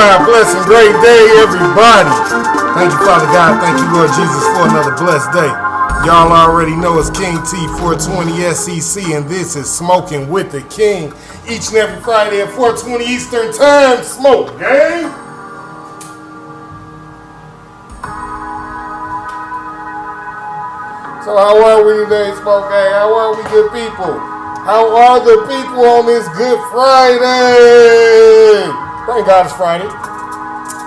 God bless and great day, everybody. Thank you, Father God. Thank you, Lord Jesus, for another blessed day. Y'all already know it's King T 420 SEC, and this is Smoking with the King. Each and every Friday at 4:20 Eastern Time. Smoke, gang. So how are we today, Smoke Gang? How are we, good people? How are the people on this Good Friday? Thank God it's Friday.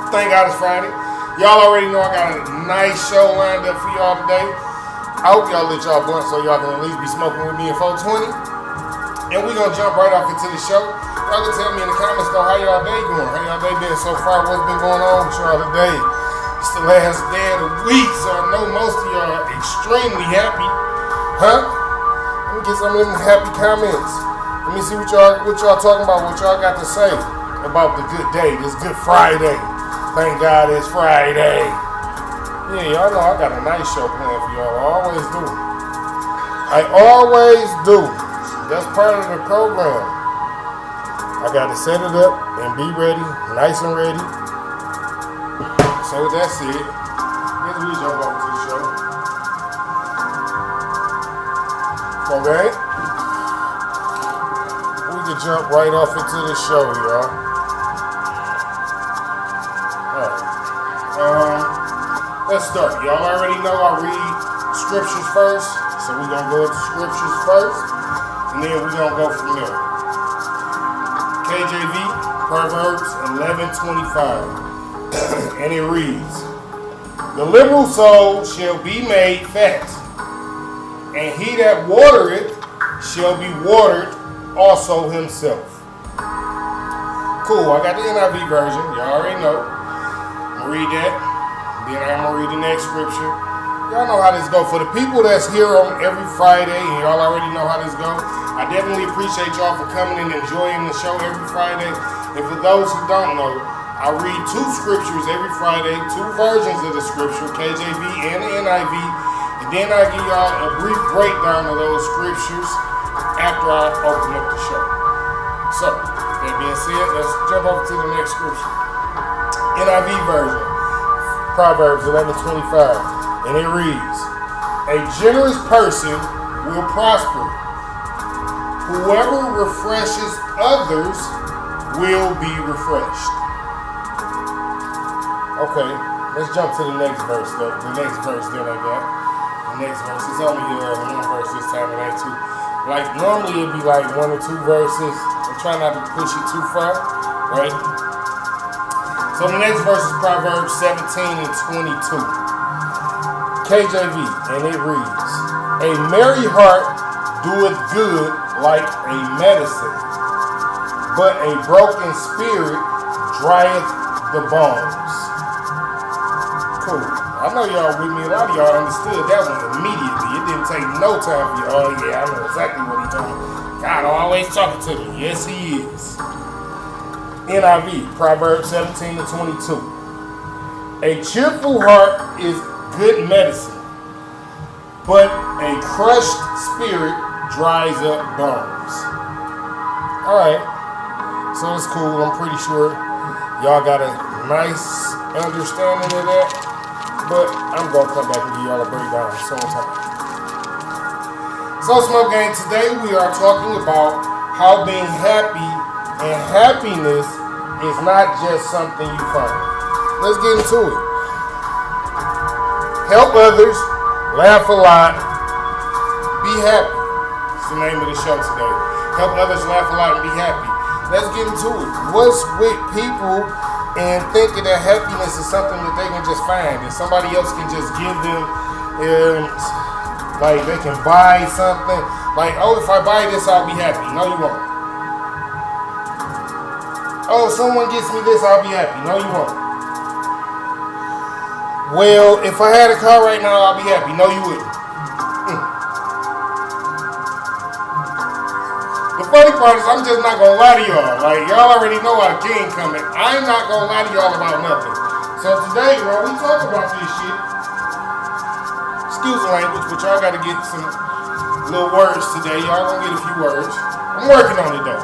Thank God it's Friday. Y'all already know I got a nice show lined up for y'all today. I hope y'all lit y'all blunt so y'all can at least be smoking with me at 420. And we're going to jump right off into the show. Y'all can tell me in the comments though how y'all day going. How y'all day been so far? What's been going on with y'all today? It's the last day of the week, so I know most of y'all are extremely happy. Huh? Let me get some of them happy comments. Let me see what y'all talking about, what y'all got to say about the good day, this Good Friday. Thank God it's Friday. Yeah, y'all know I got a nice show planned for y'all. I always do. I always do. That's part of the program. I got to set it up and be ready, nice and ready. So with that said, let's really jump over to the show. Okay? We can jump right off into the show, y'all. Alright. Let's start. Y'all already know I read scriptures first. So we're going to go into scriptures first. And then we're going to go from there. KJV, Proverbs 11:25. And it reads, "The liberal soul shall be made fat, and he that watereth shall be watered also himself." Cool, I got the NIV version. Y'all already know. I'm going to read that. Then I'm going to read the next scripture. Y'all know how this go. For the people that's here on every Friday, and y'all already know how this go, I definitely appreciate y'all for coming and enjoying the show every Friday. And for those who don't know, I read two scriptures every Friday, two versions of the scripture, KJV and the NIV, and then I give y'all a brief breakdown of those scriptures after I open up the show. So, that being said, let's jump over to the next scripture. NIV version, Proverbs 11:25, and it reads, "A generous person will prosper. Whoever refreshes others will be refreshed." Okay, let's jump to the next verse though. The next verse that I got. The next verse. It's only one verse this time, it ain't two. Like normally it'd be like one or two verses. I'm trying not to push it too far, right? So the next verse is Proverbs 17:22. KJV, and it reads, "A merry heart doeth good like a medicine, but a broken spirit drieth the bones." Cool. I know y'all with me. A lot of y'all understood that one immediately. It didn't take no time for you. Oh yeah, I know exactly what he's talking about. God always talking to me. Yes, he is. NIV, Proverbs 17:22. "A cheerful heart is good medicine, but a crushed spirit dries up bones." Alright. So it's cool. I'm pretty sure y'all got a nice understanding of that. But I'm going to come back and give y'all a breakdown sometime. So, Smoke Gang, today we are talking about how being happy and happiness is not just something you find. Let's get into it. Help others, laugh a lot, be happy. It's the name of the show today. Help others, laugh a lot, and be happy. Let's get into it. What's with people and thinking that happiness is something that they can just find and somebody else can just give them, like they can buy something. Like, oh, if I buy this, I'll be happy. No, you won't. Oh, someone gets me this, I'll be happy. No, you won't. Well, if I had a car right now, I'll be happy. No, you wouldn't. The funny part is I'm just not going to lie to y'all. Like, y'all already know how the king coming. I'm not going to lie to y'all about nothing. So today, when we talk about this shit, excuse the language, but y'all got to get some little words today. Y'all going to get a few words. I'm working on it, though.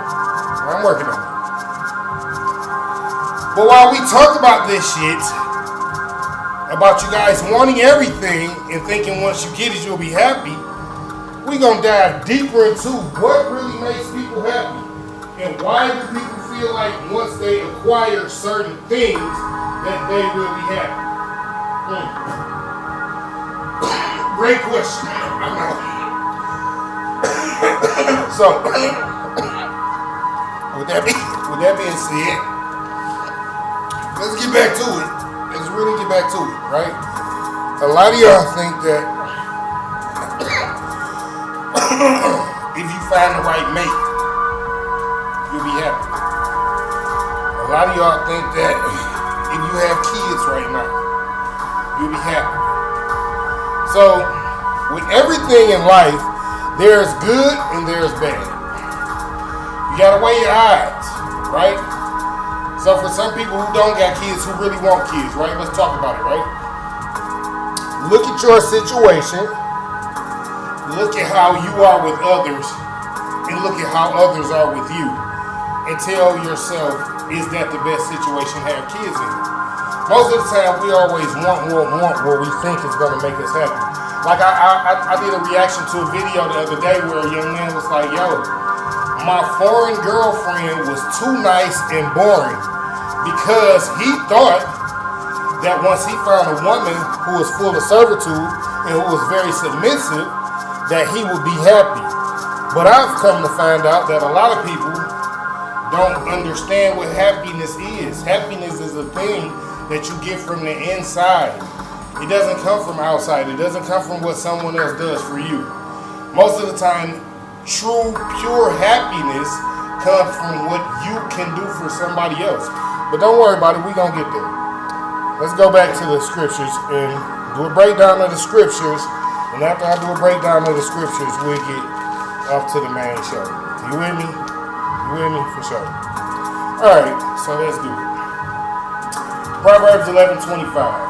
I'm working on it. But while we talk about this shit, about you guys wanting everything and thinking once you get it you'll be happy, we gonna dive deeper into what really makes people happy and why do people feel like once they acquire certain things that they will be happy. Great question. I know. So, with that being said, let's get back to it. Let's really get back to it, right? A lot of y'all think that if you find the right mate, you'll be happy. A lot of y'all think that if you have kids right now, you'll be happy. So, with everything in life, there's good and there's bad. You gotta weigh your odds, right? So for some people who don't got kids, who really want kids, right? Let's talk about it, right? Look at your situation. Look at how you are with others. And look at how others are with you. And tell yourself, is that the best situation to have kids in? Most of the time, we always want what we think is going to make us happy. Like I did a reaction to a video the other day where a young man was like, yo, my foreign girlfriend was too nice and boring because he thought that once he found a woman who was full of servitude and who was very submissive, that he would be happy. But I've come to find out that a lot of people don't understand what happiness is. Happiness is a thing that you get from the inside. It doesn't come from outside. It doesn't come from what someone else does for you. Most of the time, true, pure happiness comes from what you can do for somebody else. But don't worry about it, we're going to get there. Let's go back to the scriptures and do a breakdown of the scriptures. And after I do a breakdown of the scriptures, we'll get off to the main show. You with me? You with me? For sure. Alright, so let's do it. Proverbs 11:25.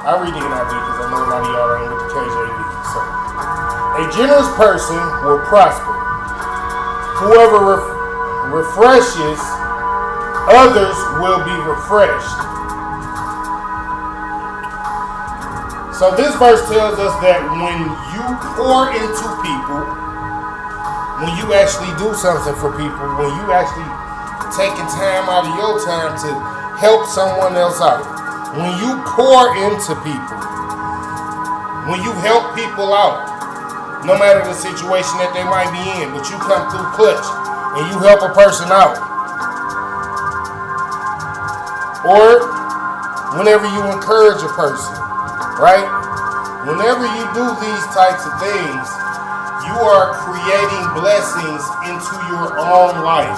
I read it in NIV because I know a lot of y'all ain't with the KJV. So, a generous person will prosper. Whoever refreshes others will be refreshed. So this verse tells us that when you pour into people, when you actually do something for people, when you actually taking time out of your time to help someone else out, when you pour into people, when you help people out, no matter the situation that they might be in, but you come through clutch and you help a person out, or whenever you encourage a person, right? Whenever you do these types of things, you are creating blessings into your own life.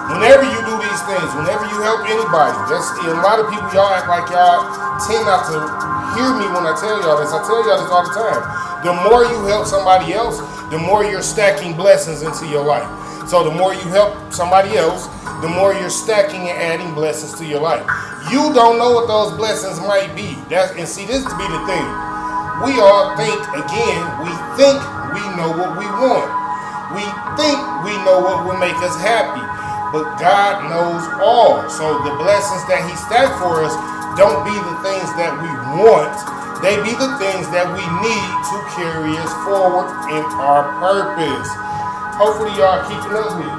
Whenever you do these things, whenever you help anybody, a lot of people, y'all act like y'all tend not to hear me when I tell y'all this. I tell y'all this all the time. The more you help somebody else, the more you're stacking blessings into your life. So the more you help somebody else, the more you're stacking and adding blessings to your life. You don't know what those blessings might be. And see, this to be the thing. We all think, again, we think we know what we want. We think we know what will make us happy. But God knows all. So the blessings that He stacked for us don't be the things that we want. They be the things that we need to carry us forward in our purpose. Hopefully y'all keeping up with me.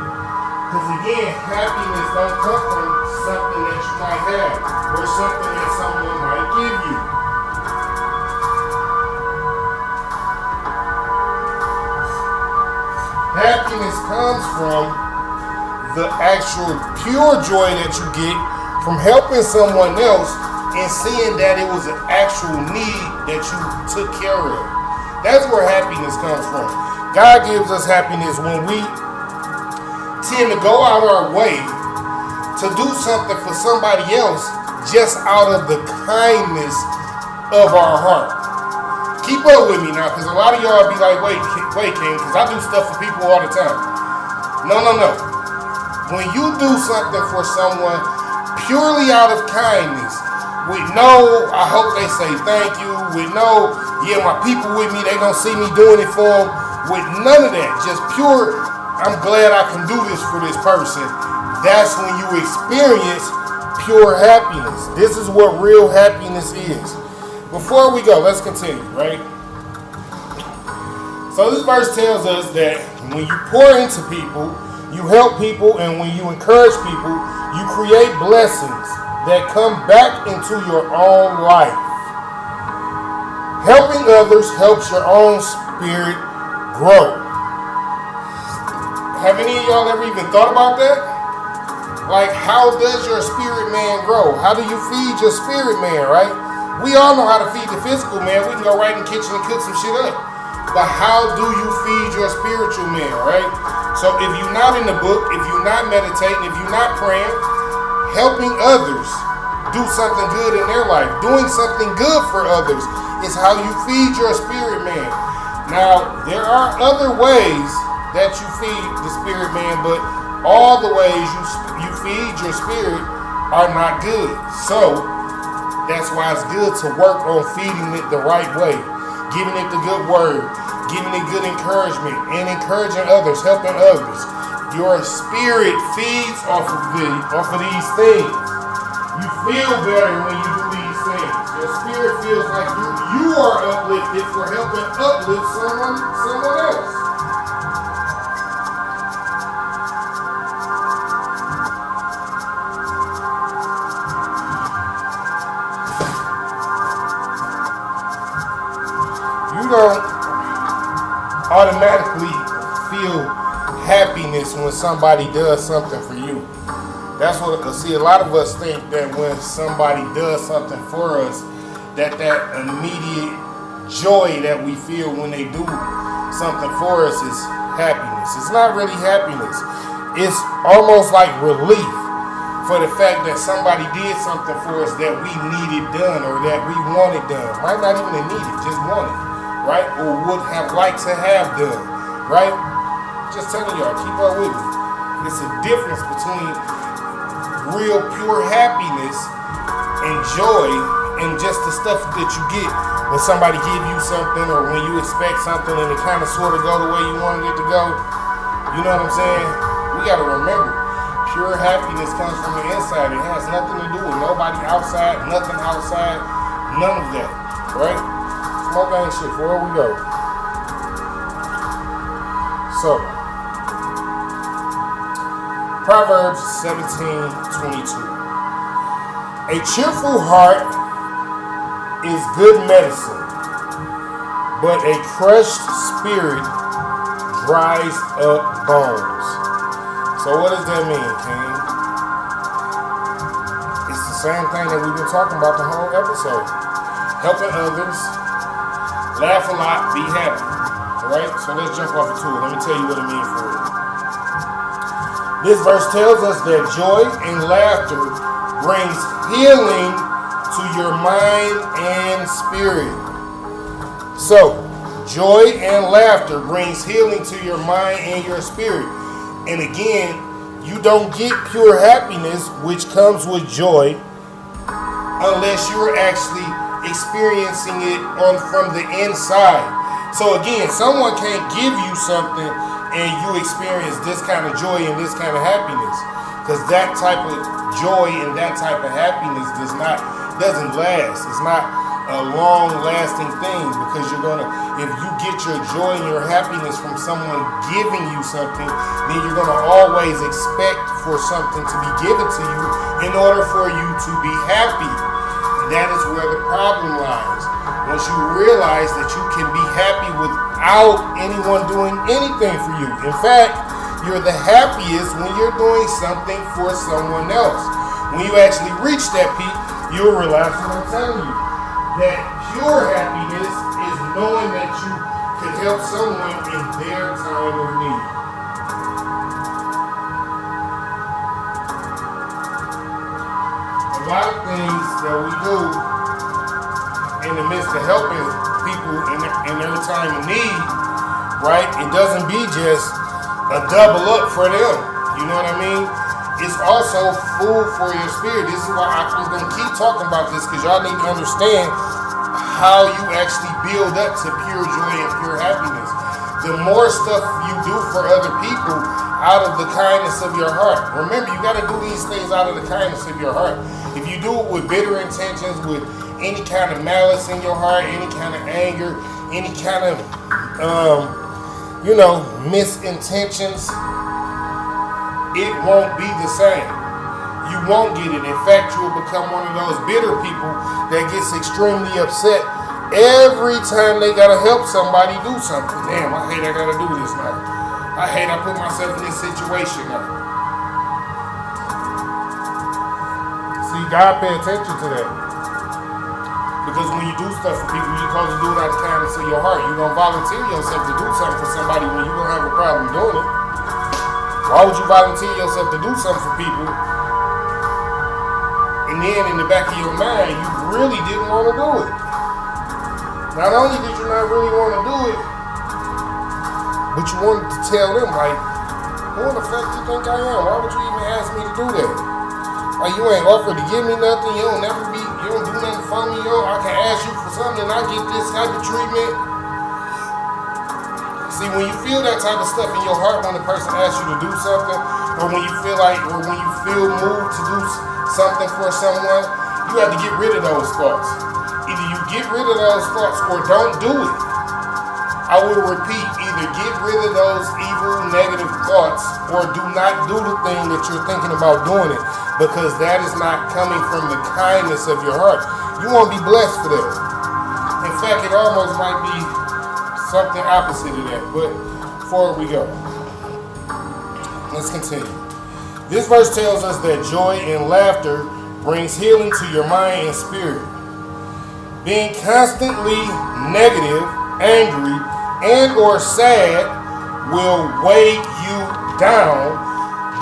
Because again, happiness don't come from something that you might have or something that someone might give you. Happiness comes from the actual pure joy that you get from helping someone else and seeing that it was an actual need that you took care of. That's where happiness comes from. God gives us happiness when we tend to go out our way to do something for somebody else just out of the kindness of our heart. Keep up with me now, because a lot of y'all be like, wait, King, because I do stuff for people all the time. No. When you do something for someone purely out of kindness, with no, I hope they say thank you, with no, yeah, my people with me, they gonna see me doing it for them, with none of that, just pure, I'm glad I can do this for this person. That's when you experience pure happiness. This is what real happiness is. Before we go, let's continue, right? So this verse tells us that when you pour into people, you help people, and when you encourage people, you create blessings that come back into your own life. Helping others helps your own spirit grow. Have any of y'all ever even thought about that? Like, how does your spirit man grow? How do you feed your spirit man, right? We all know how to feed the physical man. We can go right in the kitchen and cook some shit up. But how do you feed your spiritual man, right? So if you're not in the book, if you're not meditating, if you're not praying, helping others do something good in their life, doing something good for others is how you feed your spirit man. Now, there are other ways that you feed the spirit man, but all the ways you feed your spirit are not good. So that's why it's good to work on feeding it the right way, giving it the good word, giving it good encouragement, and encouraging others, helping others. Your spirit feeds off of these things. You feel better when you do these things. Your spirit feels like you are uplifted for helping uplift someone else. You don't automatically feel happiness when somebody does something for you. That's what, see, a lot of us think that when somebody does something for us, that immediate joy that we feel when they do something for us is happiness. It's not really happiness. It's almost like relief for the fact that somebody did something for us that we needed done or that we wanted done. Might not even need it, just want it, right? Or would have liked to have done, right? Just telling y'all, keep up with me. It's a difference between real pure happiness and joy and just the stuff that you get when somebody give you something or when you expect something and it kind of sort of go the way you wanted it to go. You know what I'm saying? We got to remember, pure happiness comes from the inside. It has nothing to do with nobody outside, nothing outside, none of that, right? Smoke ain't shit. Where we go? So, Proverbs 17:22. A cheerful heart is good medicine, but a crushed spirit dries up bones. So what does that mean, King? It's the same thing that we've been talking about the whole episode. Helping others, laugh a lot, be happy. Alright? So let's jump off into it. Let me tell you what it means for real. This verse tells us that joy and laughter brings healing to your mind and spirit. So, joy and laughter brings healing to your mind and your spirit. And again, you don't get pure happiness, which comes with joy, unless you're actually experiencing it from the inside. So again, someone can't give you something and you experience this kind of joy and this kind of happiness, because that type of joy and that type of happiness doesn't last. It's not a long-lasting thing, because if you get your joy and your happiness from someone giving you something, then you're gonna always expect for something to be given to you in order for you to be happy. That is where the problem lies. Once you realize that you can be happy without anyone doing anything for you. In fact, you're the happiest when you're doing something for someone else. When you actually reach that peak, you'll realize what I'm telling you. That pure happiness is knowing that you can help someone in their time of need. A lot of things that we do in the midst of helping people in their time of need, right? It doesn't be just a double up for them. You know what I mean? It's also food for your spirit. This is why I'm going to keep talking about this, because y'all need to understand how you actually build up to pure joy and pure happiness. The more stuff you do for other people out of the kindness of your heart. Remember, you got to do these things out of the kindness of your heart. If you do it with bitter intentions, with any kind of malice in your heart, any kind of anger, any kind of, misintentions, it won't be the same. You won't get it. In fact, you will become one of those bitter people that gets extremely upset every time they got to help somebody do something. Damn, I hate I got to do this now. I hate I put myself in this situation now. See, God pay attention to that. Because when you do stuff for people, you're supposed to do it out of the kindness of your heart. You're going to volunteer yourself to do something for somebody when you're going to have a problem doing it. Why would you volunteer yourself to do something for people, and then in the back of your mind, you really didn't want to do it? Not only did you not really want to do it, but you wanted to tell them, like, who in the fuck do you think I am? Why would you even ask me to do that? Like, you ain't offered to give me nothing. You don't do nothing for me. I can ask you for something and I get this type of treatment. See, when you feel that type of stuff in your heart when a person asks you to do something, or when you feel moved to do something for someone, you have to get rid of those thoughts. Either you get rid of those thoughts or don't do it. I will repeat, either get rid of those evil, negative thoughts, or do not do the thing that you're thinking about doing it, because that is not coming from the kindness of your heart. You won't be blessed for that. In fact, it almost might be something opposite of that. But before we go, let's continue. This verse tells us that joy and laughter brings healing to your mind and spirit. Being constantly negative, angry, and or sad will weigh you down,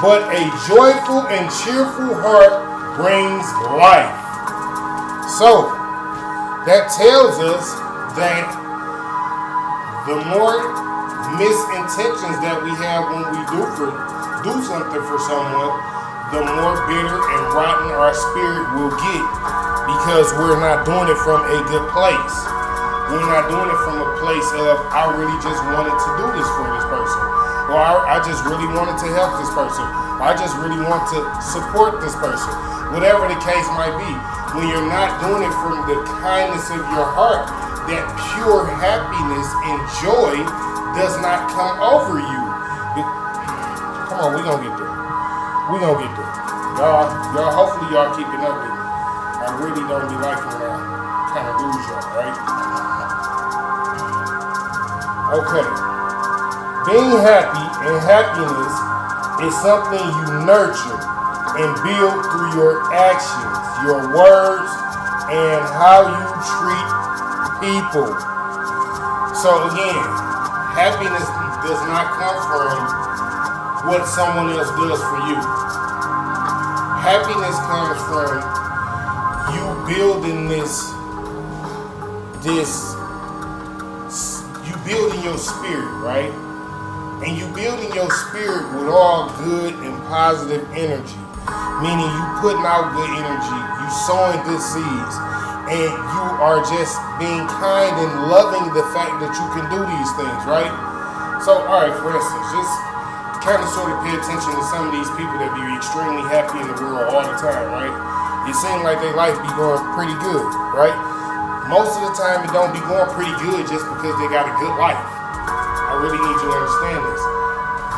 but a joyful and cheerful heart brings life. So, that tells us that the more misintentions that we have when we do something for someone, the more bitter and rotten our spirit will get, because we're not doing it from a good place. We're not doing it from a place of, I really just wanted to do this for this person. Or I just really wanted to help this person. Or I just really want to support this person. Whatever the case might be. When you're not doing it from the kindness of your heart, that pure happiness and joy does not come over you. Come on, we're going to get there. We're going to get there. Y'all, hopefully y'all keeping up with me. I really don't be liking when I kind of lose y'all, right? Okay. Being happy and happiness is something you nurture and build through your actions, your words, and how you treat people. So again, happiness does not come from what someone else does for you. Happiness comes from you building you building your spirit, right? And you building your spirit with all good and positive energy. Meaning you putting out good energy, you sowing good seeds, and you are just being kind and loving the fact that you can do these things, right? So, alright, for instance, just kind of sort of pay attention to some of these people that be extremely happy in the world all the time, right? It seems like their life be going pretty good, right? Most of the time it don't be going pretty good just because they got a good life. I really need you to understand this.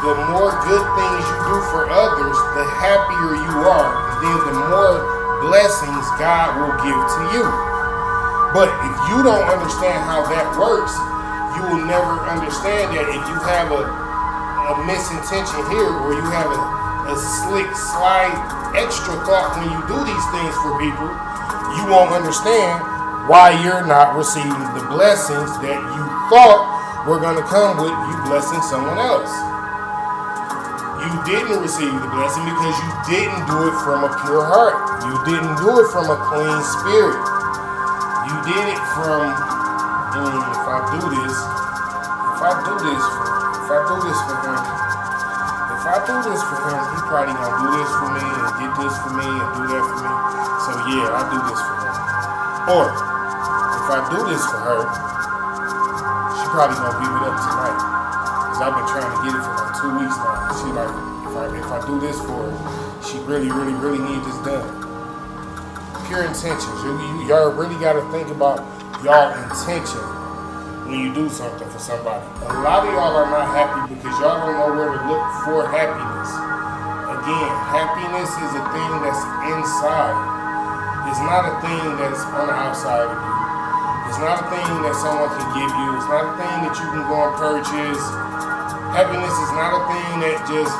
The more good things you do for others, the happier you are. Then the more blessings God will give to you. But if you don't understand how that works, you will never understand that if you have a misintention here, or you have a slick, sly, extra thought when you do these things for people, you won't understand why you're not receiving the blessings that you thought were going to come with you blessing someone else. You didn't receive the blessing because you didn't do it from a pure heart. You didn't do it from a clean spirit. You did it from, if I do this for him, he probably gonna do this for me and get this for me and do that for me. So yeah, I do this for him. Or if I do this for her, she probably gonna give it up tonight. Because I've been trying to get it for like 2 weeks now. She like, if I do this for her, she really need this done. Pure intentions. Y'all really got to think about y'all intention when you do something for somebody. A lot of y'all are not happy because y'all don't know where to look for happiness. Again, happiness is a thing that's inside. It's not a thing that's on the outside of you. It's not a thing that someone can give you. It's not a thing that you can go and purchase. Happiness is not a thing that just,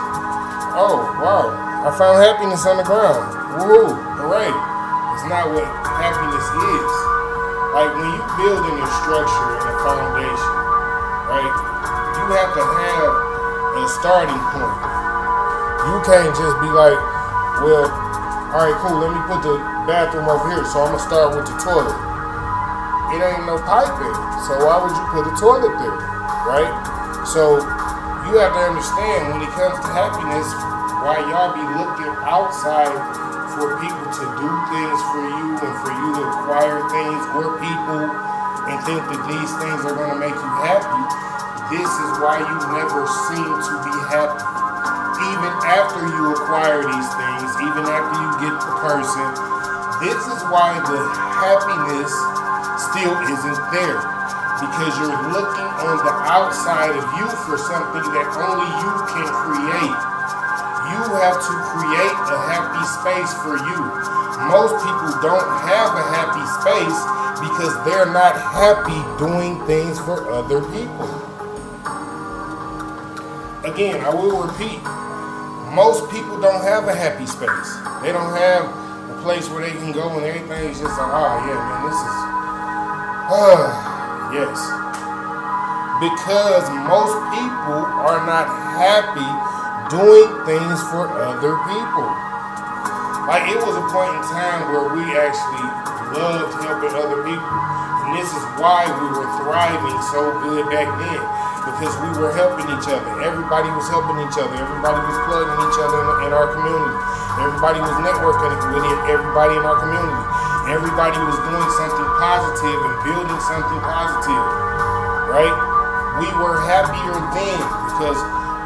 oh, wow, I found happiness on the ground. Woo, hooray. It's not what happiness is. Like when you building your structure and a foundation, right, you have to have a starting point. You can't just be like, well, all right, cool, let me put the bathroom over here, so I'm going to start with the toilet. It ain't no piping, so why would you put a toilet there, right? So you have to understand when it comes to happiness, why y'all be looking outside for people to do things for you and for you to acquire things or people and think that these things are going to make you happy. This is why you never seem to be happy. Even after you acquire these things, even after you get the person, this is why the happiness still isn't there. Because you're looking on the outside of you for something that only you can create. You have to create a happy space for you. Most people don't have a happy space because they're not happy doing things for other people. Again, I will repeat. Most people don't have a happy space. They don't have a place where they can go and everything is just like, oh yeah, man, this is, yes. Because most people are not happy doing things for other people. Like it was a point in time where we actually loved helping other people. And this is why we were thriving so good back then. Because we were helping each other. Everybody was helping each other. Everybody was plugging each other in our community. Everybody was networking with everybody in our community. Everybody was doing something positive and building something positive. Right? We were happier then because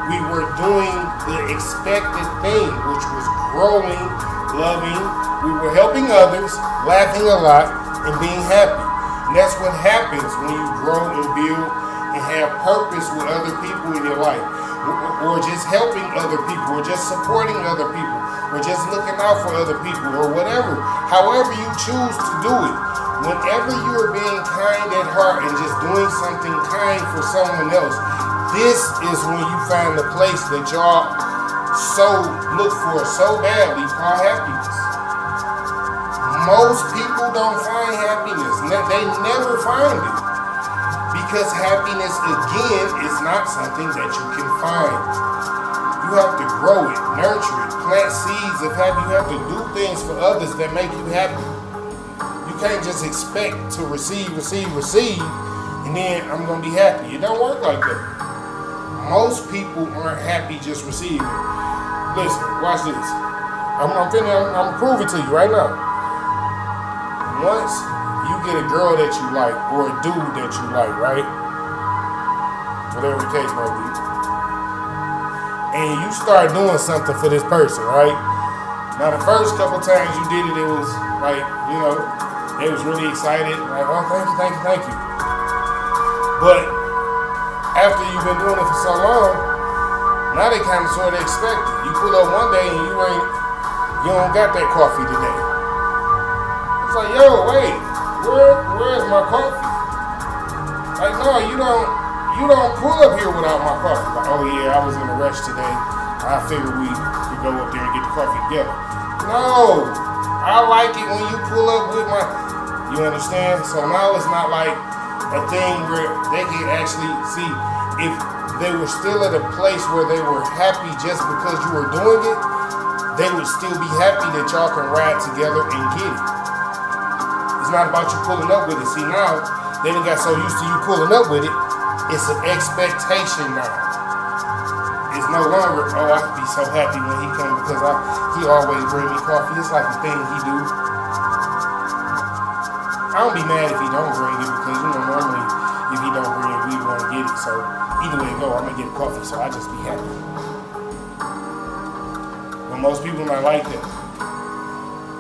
we were doing the expected thing, which was growing, loving. We were helping others, laughing a lot, and being happy. And that's what happens when you grow and build and have purpose with other people in your life, or just helping other people, or just supporting other people, or just looking out for other people, or whatever, however you choose to do it. Whenever you're being kind at heart and just doing something kind for someone else, this is when you find the place that y'all so look for so badly called happiness. Most people don't find happiness. They never find it. Because happiness, again, is not something that you can find. You have to grow it, nurture it, plant seeds of happy. You have to do things for others that make you happy. You can't just expect to receive, and then I'm going to be happy. It don't work like that. Most people aren't happy just receiving. Listen, watch this. I'm going to prove it to you right now. Once you get a girl that you like or a dude that you like, right? Whatever the case might be. And you start doing something for this person, right? Now the first couple times you did it, it was like, you know, they was really excited. Like, oh, thank you. But after you've been doing it for so long, now they kind of sort of expect it. You pull up one day and you don't got that coffee today. It's like, yo, wait. Where's my coffee? Like, no, you don't pull up here without my coffee. Like, oh yeah, I was in a rush today. I figured we could go up there and get the coffee together. No, I like it when you pull up with my, you understand? So now it's not like a thing where they can actually see if they were still at a place where they were happy just because you were doing it, they would still be happy that y'all can ride together and get it. It's not about you pulling up with it. See, now they done got so used to you pulling up with it, it's an expectation now. It's no longer, oh, I be so happy when he comes because he always bring me coffee. It's like a thing he do. I don't be mad if he don't bring it because, you know, normally if he don't bring it, we want to get it. So either way it go, I'm gonna get coffee, so I just be happy. But most people not like that.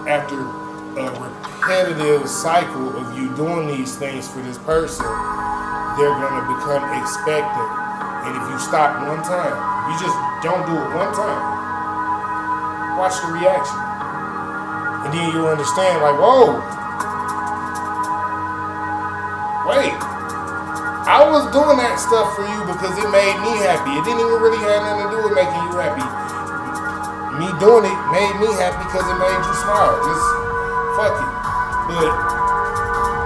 After a repetitive cycle of you doing these things for this person, they're gonna become expectant. And if you stop one time, you just don't do it one time, watch the reaction. And then you'll understand, like, whoa, wait, I was doing that stuff for you because it made me happy. It didn't even really have nothing to do with making you happy. Me doing it made me happy because it made you smile. Just fuck it. But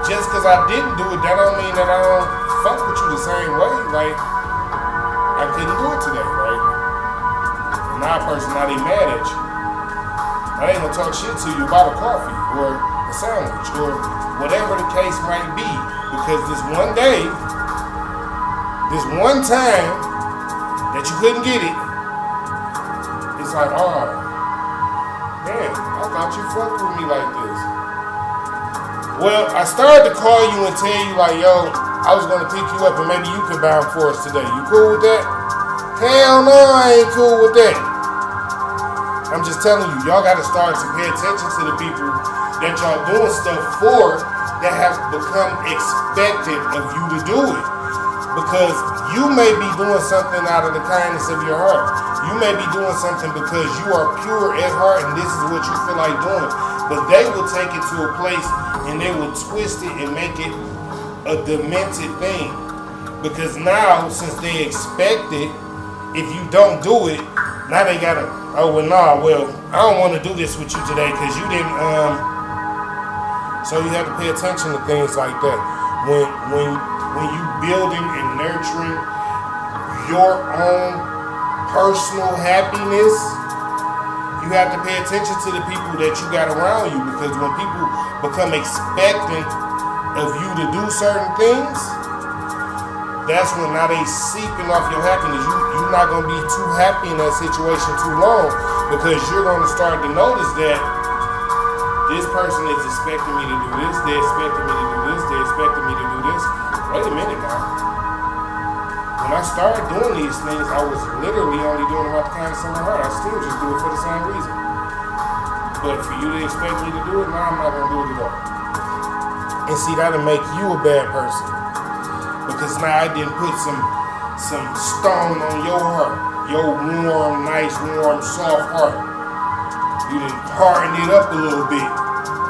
just because I didn't do it, that don't mean that I don't fuck with you the same way. Like, I couldn't do it today, right? And now a person not even mad at you. I ain't gonna talk shit to you about a coffee or a sandwich or whatever the case might be. Because this one day, this one time that you couldn't get it, it's like, oh, man, I thought you fucked with me like this. Well, I started to call you and tell you like, yo, I was gonna pick you up and maybe you could bound for us today. You cool with that? Hell no, I ain't cool with that. I'm just telling you, y'all gotta start to pay attention to the people that y'all doing stuff for that have become expected of you to do it. Because you may be doing something out of the kindness of your heart. You may be doing something because you are pure at heart and this is what you feel like doing. But they will take it to a place and they will twist it and make it a demented thing. Because now, since they expect it, if you don't do it, now they gotta, oh, well, nah, well, I don't want to do this with you today because you didn't, so you have to pay attention to things like that. When you building and nurturing your own personal happiness, you have to pay attention to the people that you got around you, because when people become expectant of you to do certain things, that's when now they seeping off your happiness. You're not going to be too happy in that situation too long, because you're going to start to notice that this person is expecting me to do this, they're expecting me to do this, they're expecting me to do this. Wait a minute now. When I started doing these things, I was literally only doing them out the kindness of my heart. I still just do it for the same reason. But for you to expect me to do it, now I'm not going to do it at all. And see, that'll make you a bad person. Because now I didn't put some stone on your heart. Your warm, nice, warm, soft heart. You didn't harden it up a little bit.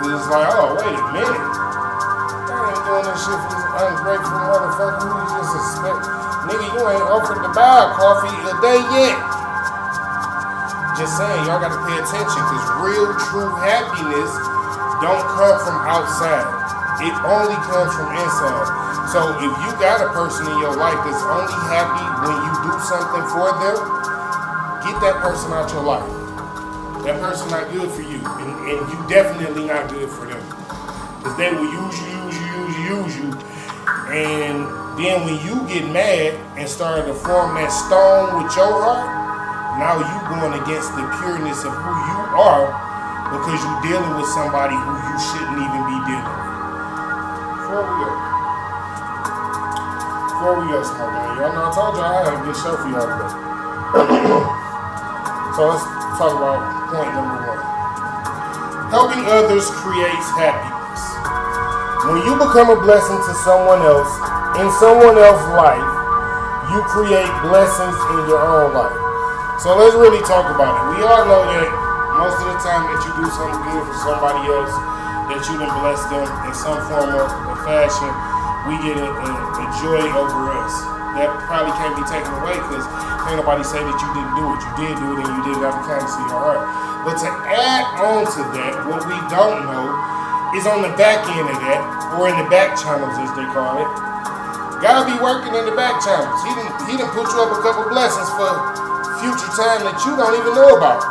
It's like, oh, wait a minute. I ain't doing this shit for this ungrateful motherfucker who just expect. Nigga, you ain't offered to buy a coffee a day yet. Just saying, y'all gotta pay attention, because real, true happiness don't come from outside. It only comes from inside. So if you got a person in your life that's only happy when you do something for them, get that person out your life. That person not good for you, and you definitely not good for them. Because they will use you, and then when you get mad and start to form that stone with your heart, now you going against the pureness of who you are, because you're dealing with somebody who you shouldn't even be dealing with. Before we go, smart man, y'all know I told y'all I had a good show for y'all today. So let's talk about point number 1. Helping others creates happiness. When you become a blessing to someone else, in someone else's life, you create blessings in your own life. So let's really talk about it. We all know that most of the time that you do something good for somebody else, that you done bless them in some form or fashion, we get a joy over us. That probably can't be taken away, because can't nobody say that you didn't do it. You did do it, and you did it out of the kindness of your heart. But to add on to that, what we don't know is on the back end of that, or in the back channels as they call it. Gotta be working in the back channels. He done put you up a couple blessings for future time that you don't even know about.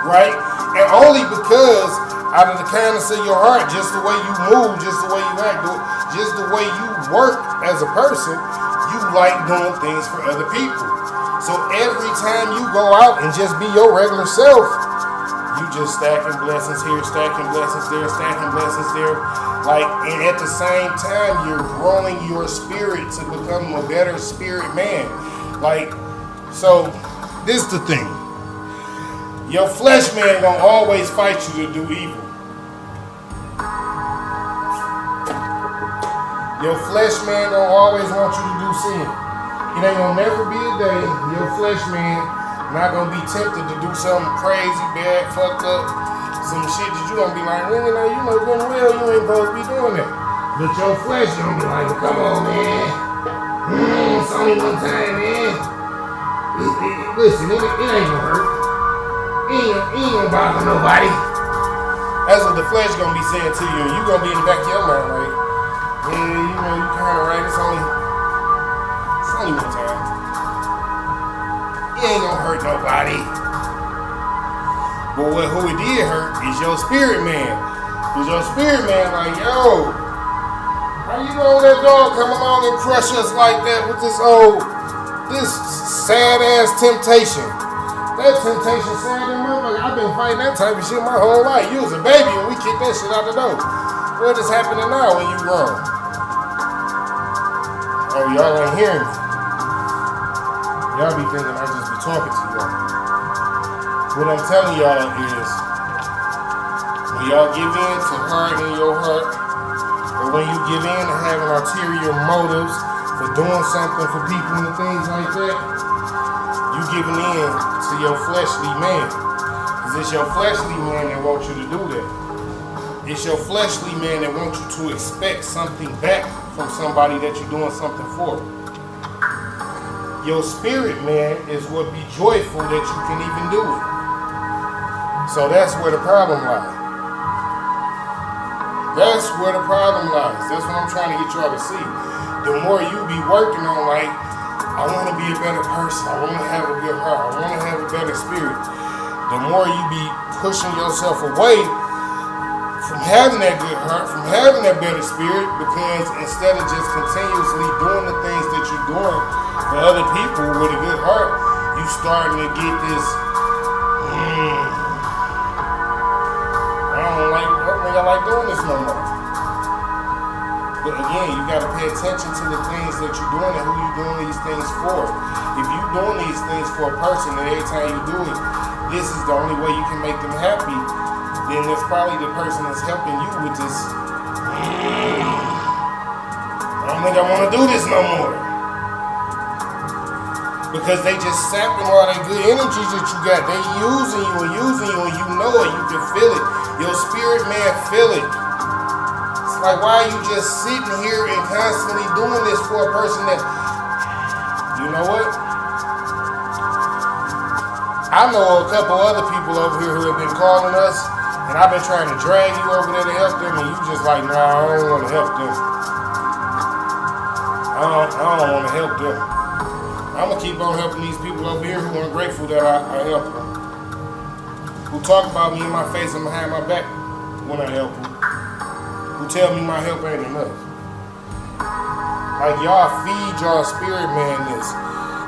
Right? And only because out of the kindness of your heart, just the way you move, just the way you act, just the way you work as a person, you like doing things for other people. So every time you go out and just be your regular self, You just stacking blessings here, stacking blessings there, stacking blessings there. Like, and at the same time, you're growing your spirit to become a better spirit man. Like, so this is the thing. Your flesh man gonna always fight you to do evil. Your flesh man gonna always want you to do sin. It ain't gonna never be a day your flesh man not gonna be tempted to do something crazy, bad, fucked up, some shit that you gonna be like, well, you know good and well you ain't supposed to be doing that. But your flesh gonna be like, come on, man. It's only one time, man. Listen, it ain't gonna hurt. It ain't gonna bother nobody. That's what the flesh gonna be saying to you, and you gonna be in the back of your mind like, yeah, you know, you kinda right, it's only one time. It ain't gonna hurt nobody. But who it did hurt is your spirit man. Cause your spirit man like, yo, how you gonna let dog come along and crush us like that with this sad ass temptation? That temptation sad and motherfucker. I've been fighting that type of shit my whole life. You was a baby and we kicked that shit out the door. What is happening now when you grown? Oh, y'all ain't hearing me. Y'all be thinking I just be talking to y'all. What I'm telling y'all is, when y'all give in to harden your heart, or when you give in to having ulterior motives for doing something for people and things like that, you giving in to your fleshly man. Because it's your fleshly man that wants you to do that. It's your fleshly man that wants you to expect something back from somebody that you're doing something for. Your spirit man is what be joyful that you can even do it. So that's where the problem lies. That's where the problem lies. That's what I'm trying to get y'all to see. The more you be working on, like, I want to be a better person. I want to have a good heart. I want to have a better spirit. The more you be pushing yourself away from having that good heart, from having that better spirit, because instead of just continuously doing the things that you're doing for other people with a good heart, you starting to get this, I don't like doing this no more. But again, you gotta pay attention to the things that you're doing and who you're doing these things for. If you're doing these things for a person and every time you do it, this is the only way you can make them happy, then it's probably the person that's helping you with this. I don't think I want to do this no more. Because they just sapping all that good energies that you got. They using you and you know it. You can feel it. Your spirit man feel it. It's like, why are you just sitting here and constantly doing this for a person that, you know what? I know a couple other people over here who have been calling us, and I've been trying to drag you over there to help them, and you just like, nah, I don't want to help them. I don't want to help them. I'm going to keep on helping these people over here who are grateful that I help them. Who talk about me in my face and behind my back when I help them. Who tell me my help ain't enough. Like, y'all feed y'all spirit man this.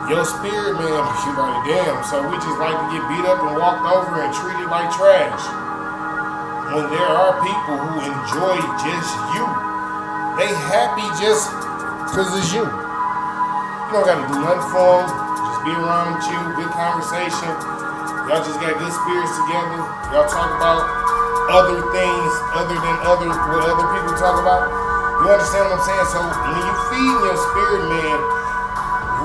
Your spirit man, you like, damn, so we just like to get beat up and walked over and treated like trash. When there are people who enjoy just you. They happy just because it's you. You don't got to do nothing for them. Just be around with you, good conversation. Y'all just got good spirits together. Y'all talk about other things other than what other people talk about. You understand what I'm saying? So when you feed your spirit man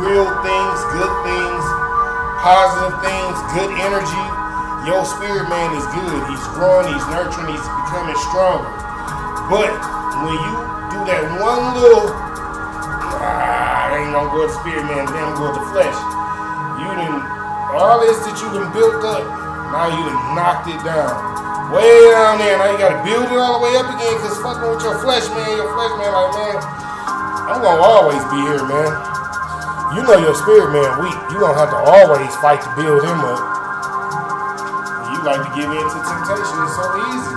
real things, good things, positive things, good energy, your spirit man is good. He's growing, he's nurturing, he's becoming stronger. But when you do that one little, I ain't gonna go to spirit man, then I'm going to flesh. You done, all this that you done built up, now you done knocked it down. Way down there, now you gotta build it all the way up again, cause fucking with your flesh man like, man, I'm gonna always be here, man. You know your spirit man weak. You don't have to always fight to build him up. You like to give in to temptation. It's so easy.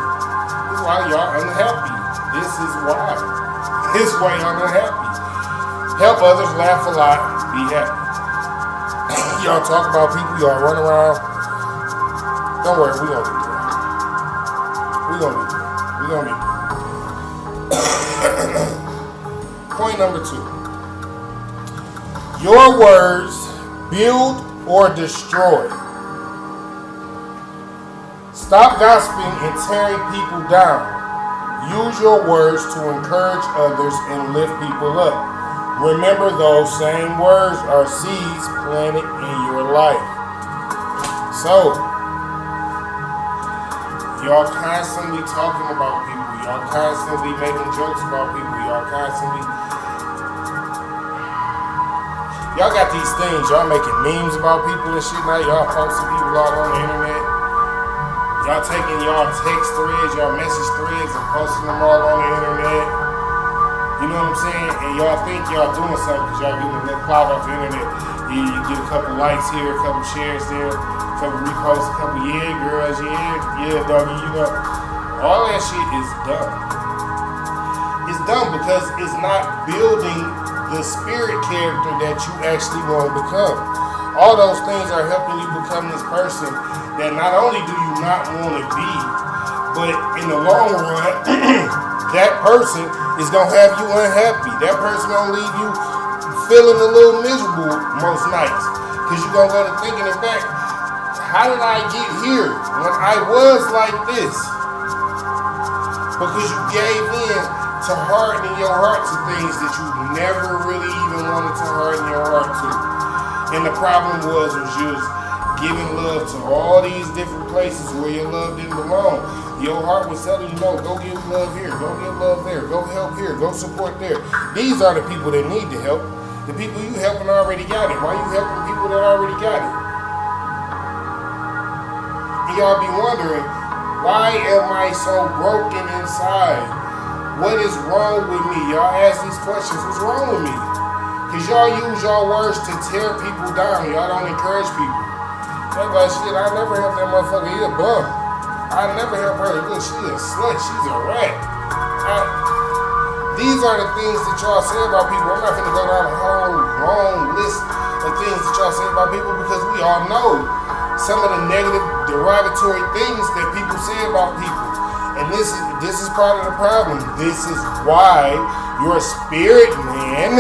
This is why y'all unhappy. This is why. This is why y'all unhappy. Help others, laugh a lot, be happy. Y'all talk about people, y'all run around. Don't worry, we gonna get there. We're gonna get there. We're gonna get there. Point number 2. Your words build or destroy. Stop gossiping and tearing people down. Use your words to encourage others and lift people up. Remember, those same words are seeds planted in your life. So, y'all constantly talking about people. Y'all constantly making jokes about people. Y'all got these things. Y'all making memes about people and shit now. Y'all posting people all on the internet. Y'all taking y'all text threads, y'all message threads and posting them all on the internet. You know what I'm saying? And y'all think y'all doing something because y'all getting a little clout off the internet. You get a couple likes here, a couple shares there, a couple reposts, a couple girls, doggy, you know. All that shit is dumb. It's dumb because it's not building the spirit character that you actually want to become. All those things are helping you become this person that not only do you not want to be, but in the long run, that person is going to have you unhappy. That person going to leave you feeling a little miserable most nights. Because you're going to go to thinking it back, how did I get here when I was like this? Because you gave in to hardening your heart to things that you never really even wanted to harden your heart to. And the problem was you was giving love to all these different places where your love didn't belong. Your heart was telling you, no, go give love here, go give love there, go help here, go support there. These are the people that need the help. The people you helping already got it. Why you helping people that already got it? And y'all be wondering, why am I so broken inside? What is wrong with me? Y'all ask these questions, what's wrong with me? Because y'all use your words to tear people down. Y'all don't encourage people. Y'all like, shit, I never help that motherfucker. He a bum. I never help her. Look, she a slut. She's a rat. These are the things that y'all say about people. I'm not going to go down a whole long list of things that y'all say about people because we all know some of the negative, derogatory things that people say about people. And this is part of the problem. This is why your spirit man,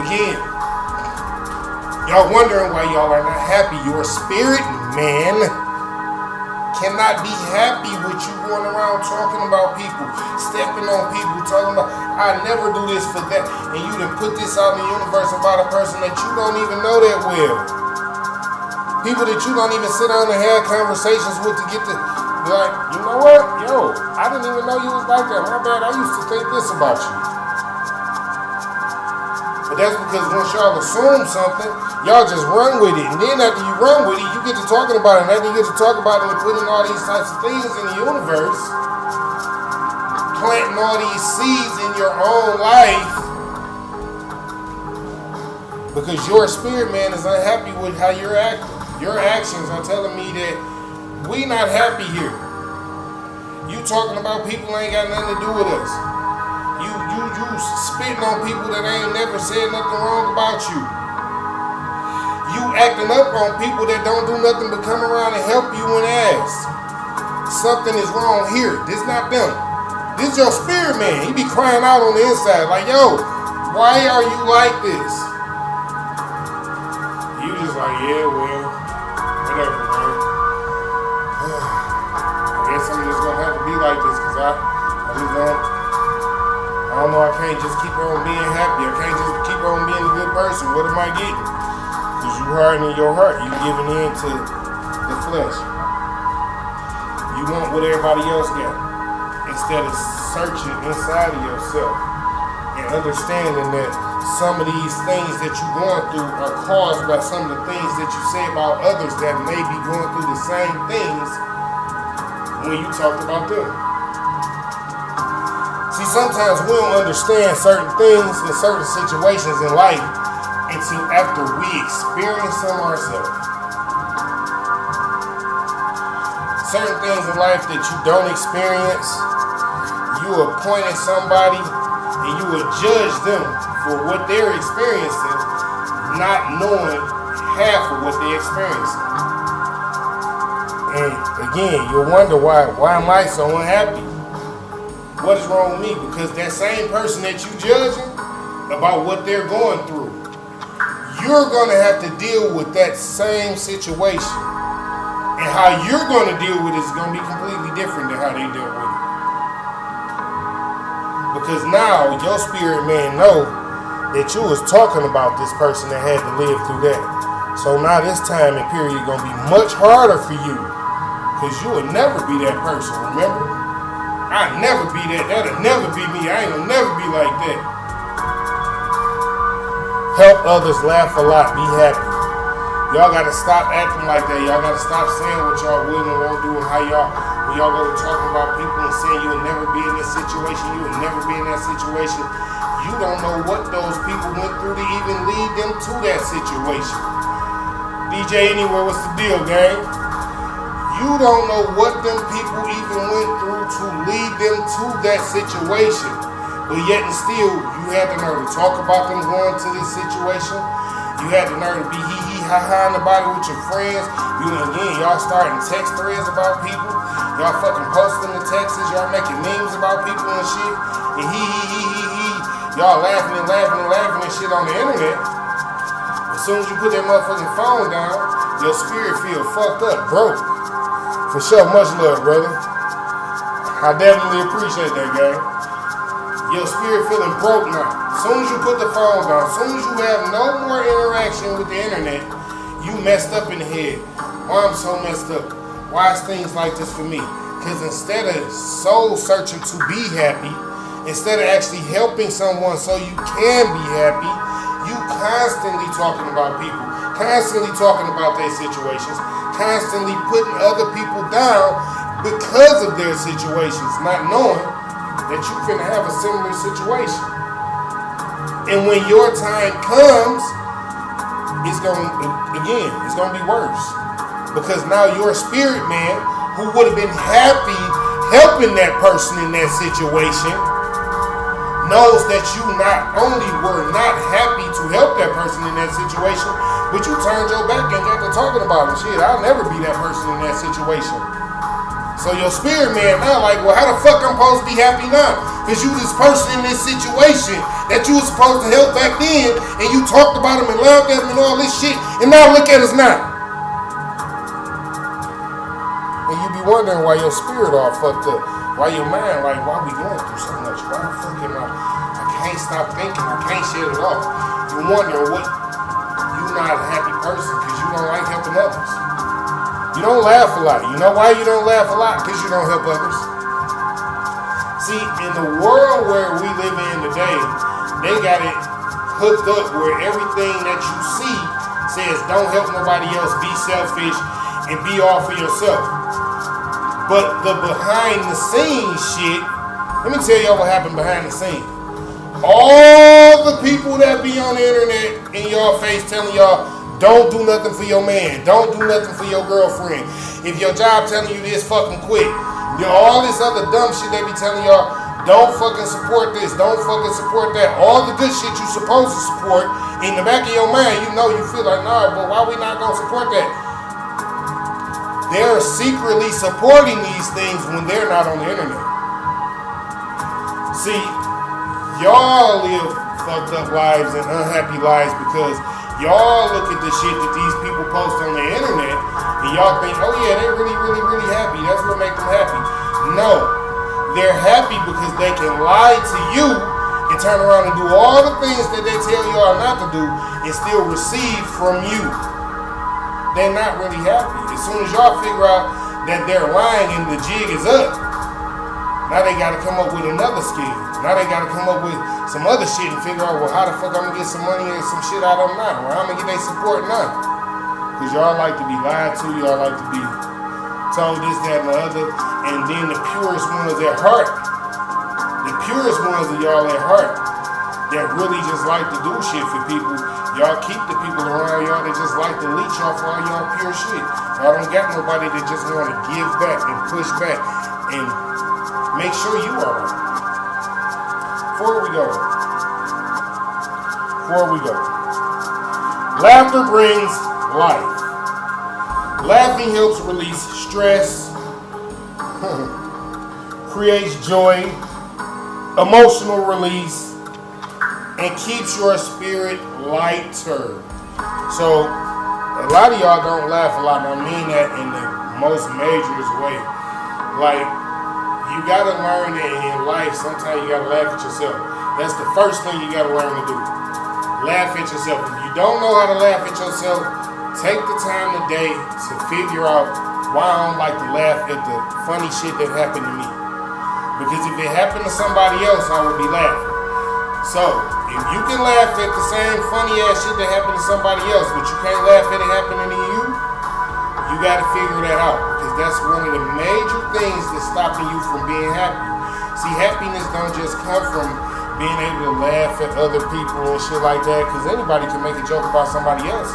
again, y'all wondering why y'all are not happy. Your spirit man cannot be happy with you going around talking about people, stepping on people, talking about, I never do this for that. And you done put this out in the universe about a person that you don't even know that well. People that you don't even sit down and have conversations with to get to be like, you know what? Yo, I didn't even know you was like that. My bad, I used to think this about you. But that's because once y'all assume something, y'all just run with it. And then after you run with it, you get to talking about it. And after you get to talk about it and putting all these types of things in the universe, planting all these seeds in your own life, because your spirit man is unhappy with how you're acting. Your actions are telling me that we not happy here. You talking about people ain't got nothing to do with us. You spitting on people that ain't never said nothing wrong about you. You acting up on people that don't do nothing but come around and help you when asked. Something is wrong here. This not them. This is your spirit man. He be crying out on the inside like, yo, why are you like this? You just like, yeah, well, whatever, man. I guess I'm just gonna have to be like this because I just don't know, I can't just keep on being happy. I can't just keep on being a good person. What am I getting? Because you hardening your heart. You giving in to the flesh. You want what everybody else got. Instead of searching inside of yourself and understanding that some of these things that you're going through are caused by some of the things that you say about others that may be going through the same things when you talk about them. See, sometimes we don't understand certain things in certain situations in life until after we experience them ourselves. Certain things in life that you don't experience, you will point at somebody and you will judge them for what they're experiencing, not knowing half of what they're experiencing. And again, you'll wonder why am I so unhappy? What is wrong with me? Because that same person that you judging about what they're going through, you're going to have to deal with that same situation. And how you're going to deal with it is going to be completely different than how they deal with it. Because now your spirit man know that you was talking about this person that had to live through that. So now this time and period is going to be much harder for you. Because you will never be that person, remember? I'll never be that. That'll never be me. I ain't going to never be like that. Help others, laugh a lot, be happy. Y'all got to stop acting like that. Y'all got to stop saying what y'all will and won't do and how when y'all go talking about people and saying you will never be in this situation, you will never be in that situation. You don't know what those people went through to even lead them to that situation. DJ Anywhere, what's the deal, gang? You don't know what them people even went through to lead them to that situation. But yet and still, you had the nerve to talk about them going to this situation. You had the nerve to be hee-hee, ha-ha in the body with your friends. Y'all starting text threads about people. Y'all fucking posting the texts. Y'all making memes about people and shit. And hee-hee-hee-hee-hee. Y'all laughing and shit on the internet. As soon as you put that motherfucking phone down, your spirit feel fucked up, broke. For sure, much love, brother. I definitely appreciate that, gang. Your spirit feeling broke now. As soon as you put the phone down, as soon as you have no more interaction with the internet, you messed up in the head. Why I'm so messed up? Why is things like this for me? Because instead of soul searching to be happy, instead of actually helping someone so you can be happy, you constantly talking about people, constantly talking about their situations, constantly putting other people down because of their situations, not knowing that you finna have a similar situation. And when your time comes, it's gonna be worse. Because now your spirit man, who would have been happy helping that person in that situation, knows that you not only were not happy to help that person in that situation, but you turned your back and got to talking about it. Shit, I'll never be that person in that situation. So your spirit man now like, well, how the fuck I'm supposed to be happy now? Because you this person in this situation that you was supposed to help back then, and you talked about him and laughed at him and all this shit, and now look at us now. And you be wondering why your spirit all fucked up. Why your mind like, why we going through so much? Why the fuck am I can't stop thinking, I can't shut it off. You wonder what, you're not a happy person because you don't like helping others. You don't laugh a lot. You know why you don't laugh a lot? Because you don't help others. See, in the world where we live in today, they got it hooked up where everything that you see says don't help nobody else, be selfish, and be all for yourself. But the behind the scenes shit, let me tell y'all what happened behind the scenes. All the people that be on the internet in y'all face telling y'all, don't do nothing for your man. Don't do nothing for your girlfriend. If your job telling you this, fucking quit. All this other dumb shit they be telling y'all, don't fucking support this. Don't fucking support that. All the good shit you supposed to support, in the back of your mind, you know you feel like, nah, but why we not gonna support that? They're secretly supporting these things when they're not on the internet. See, y'all live fucked up lives and unhappy lives because y'all look at the shit that these people post on the internet and y'all think, oh yeah, they're really, really, really happy. That's what makes them happy. No, they're happy because they can lie to you and turn around and do all the things that they tell y'all not to do and still receive from you. They're not really happy. As soon as y'all figure out that they're lying and the jig is up, now they gotta come up with another scheme. Now they gotta come up with some other shit and figure out, well, how the fuck I'm gonna get some money and some shit out of them now? Or I'm gonna get their support now. Because y'all like to be lied to, y'all like to be told this, that, and the other. And then the purest ones at heart, the purest ones of y'all at heart, that really just like to do shit for people, y'all keep the people around y'all that just like to leech off all y'all pure shit. Y'all don't got nobody that just want to give back and push back and make sure you are right. Before we go. Laughter brings life. Laughing helps release stress, creates joy, emotional release, and keeps your spirit lighter. So, a lot of y'all don't laugh a lot, and I mean that in the most majorest way. Like, you gotta learn that in life, sometimes you gotta laugh at yourself. That's the first thing you gotta learn to do. Laugh at yourself. If you don't know how to laugh at yourself, take the time today to figure out why I don't like to laugh at the funny shit that happened to me. Because if it happened to somebody else, I would be laughing. So, if you can laugh at the same funny ass shit that happened to somebody else, but you can't laugh at it happening to you, you gotta figure that out. Because that's one of the major things that's stopping you from being happy. See, happiness don't just come from being able to laugh at other people and shit like that, because anybody can make a joke about somebody else.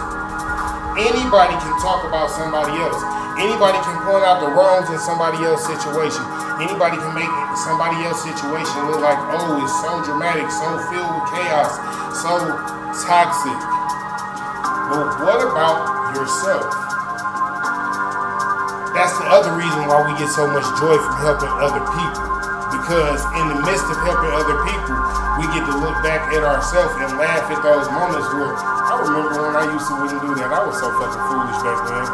Anybody can talk about somebody else. Anybody can point out the wrongs in somebody else's situation. Anybody can make somebody else's situation look like, oh, it's so dramatic, so filled with chaos, so toxic. But what about yourself? That's the other reason why we get so much joy from helping other people. Because in the midst of helping other people, we get to look back at ourselves and laugh at those moments where, I remember when I used to wouldn't do that. I was so fucking foolish back then.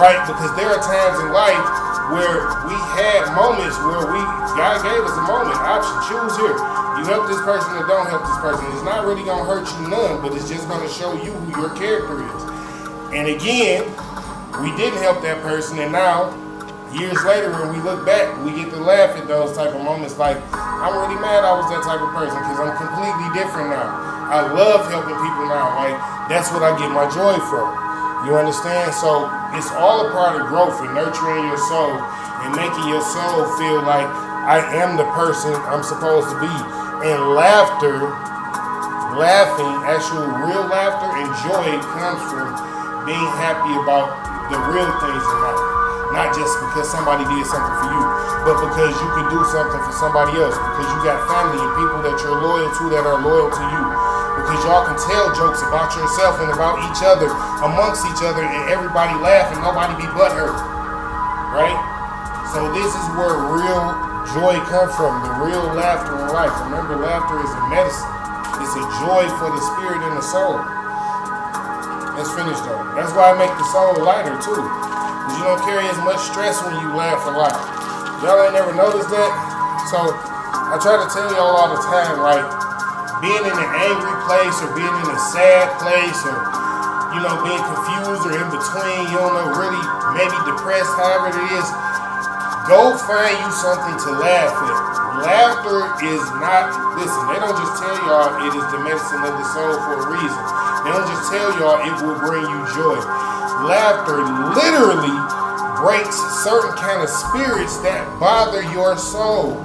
Right? Because there are times in life where we had moments where God gave us a moment, option, choose here. You help this person or don't help this person. It's not really going to hurt you none, but it's just going to show you who your character is. And again, we didn't help that person, and now, years later, when we look back, we get to laugh at those type of moments like, I'm really mad I was that type of person because I'm completely different now. I love helping people now. Like, that's what I get my joy from. You understand? So it's all a part of growth and nurturing your soul and making your soul feel like I am the person I'm supposed to be. And laughing, actual real laughter and joy comes from being happy about the real things in life. Not just because somebody did something for you, but because you can do something for somebody else. Because you got family and people that you're loyal to that are loyal to you. Because y'all can tell jokes about yourself and about each other, amongst each other, and everybody laugh and nobody be butthurt. Right? So this is where real joy comes from, the real laughter in life. Remember, laughter is a medicine. It's a joy for the spirit and the soul. Let's finish though. That's why I make the soul lighter too. Because you don't carry as much stress when you laugh a lot. Y'all ain't never noticed that? So I try to tell y'all all the time, like, being in an angry place or being in a sad place or, you know, being confused or in between, you don't know, really maybe depressed, however it is, go find you something to laugh at. Laughter is not, listen, they don't just tell y'all it is the medicine of the soul for a reason. They don't just tell y'all it will bring you joy. Laughter literally breaks certain kind of spirits that bother your soul.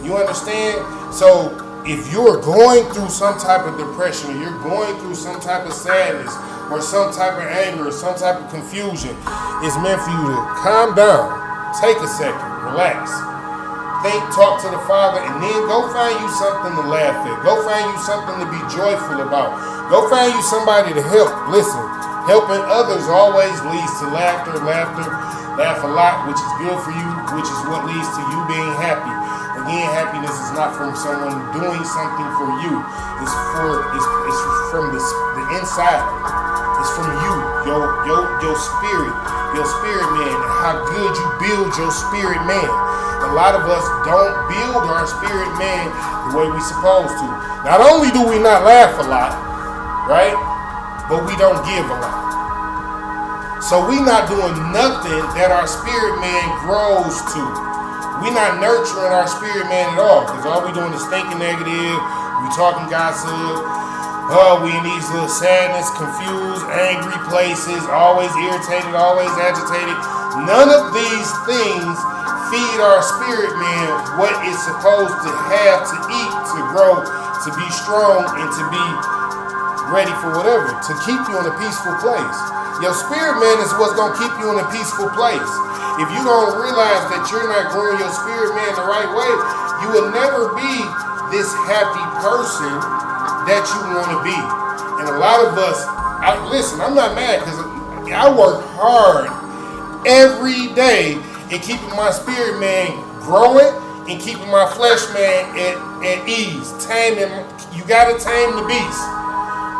You understand? So if you're going through some type of depression, or you're going through some type of sadness, or some type of anger, or some type of confusion, it's meant for you to calm down, take a second, relax, think, talk to the Father, and then go find you something to laugh at. Go find you something to be joyful about. Go find you somebody to help. Listen, helping others always leads to laughter. Laugh a lot, which is good for you, which is what leads to you being happy. Again, happiness is not from someone doing something for you. It's from the inside. It's from you, your spirit, man, and how good you build your spirit man. A lot of us don't build our spirit man the way we're supposed to. Not only do we not laugh a lot, right, but we don't give a lot. So we not doing nothing that our spirit man grows to. We not nurturing our spirit man at all, because all we doing is thinking negative, we talking gossip, we in these little sadness, confused, angry places, always irritated, always agitated. None of these things feed our spirit man what it's supposed to have to eat, to grow, to be strong, and to be ready for whatever, to keep you in a peaceful place. Your spirit man is what's going to keep you in a peaceful place. If you don't realize that you're not growing your spirit man the right way, you will never be this happy person that you want to be. And a lot of us, listen, I'm not mad, because I work hard every day in keeping my spirit man growing and keeping my flesh man at ease. Taming, you gotta tame the beast.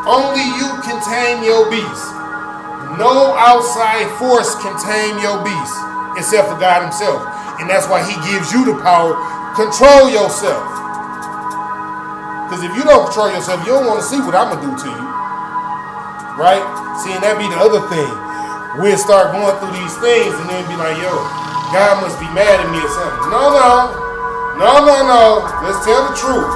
Only you can tame your beast. No outside force can tame your beast except for God himself. And that's why he gives you the power. Control yourself. Because if you don't control yourself, you don't want to see what I'm going to do to you. Right? See, and that be the other thing. We'll start going through these things and then be like, yo, God must be mad at me or something. No. Let's tell the truth.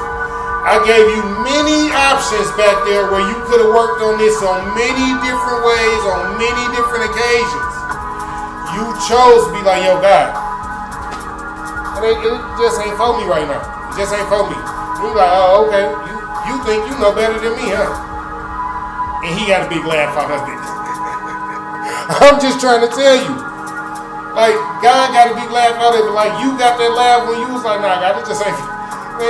I gave you many options back there where you could have worked on this on many different ways, on many different occasions. You chose to be like, yo, God, it just ain't for me right now. It just ain't for me. You like, oh, okay. You think you know better than me, huh? And he got a big laugh out of it. I'm just trying to tell you. Like, God got a big laugh out of it. Like, you got that laugh when you was like, nah, God, it just ain't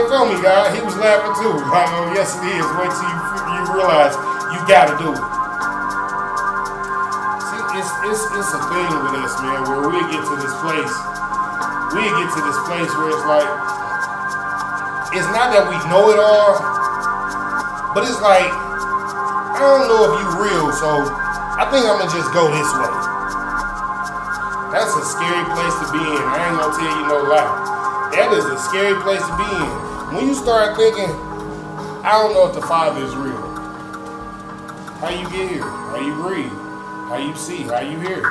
for me, God. He was laughing too. Like, oh, yes, it is. Wait till you realize you got to do it. See, it's a thing with us, man, where we get to this place. We get to this place where it's like, it's not that we know it all, but it's like, I don't know if you real, so I think I'm going to just go this way. That's a scary place to be in. I ain't going to tell you no lie. That is a scary place to be in. When you start thinking, I don't know if the Father is real. How you get here? How you breathe? How you see? How you hear?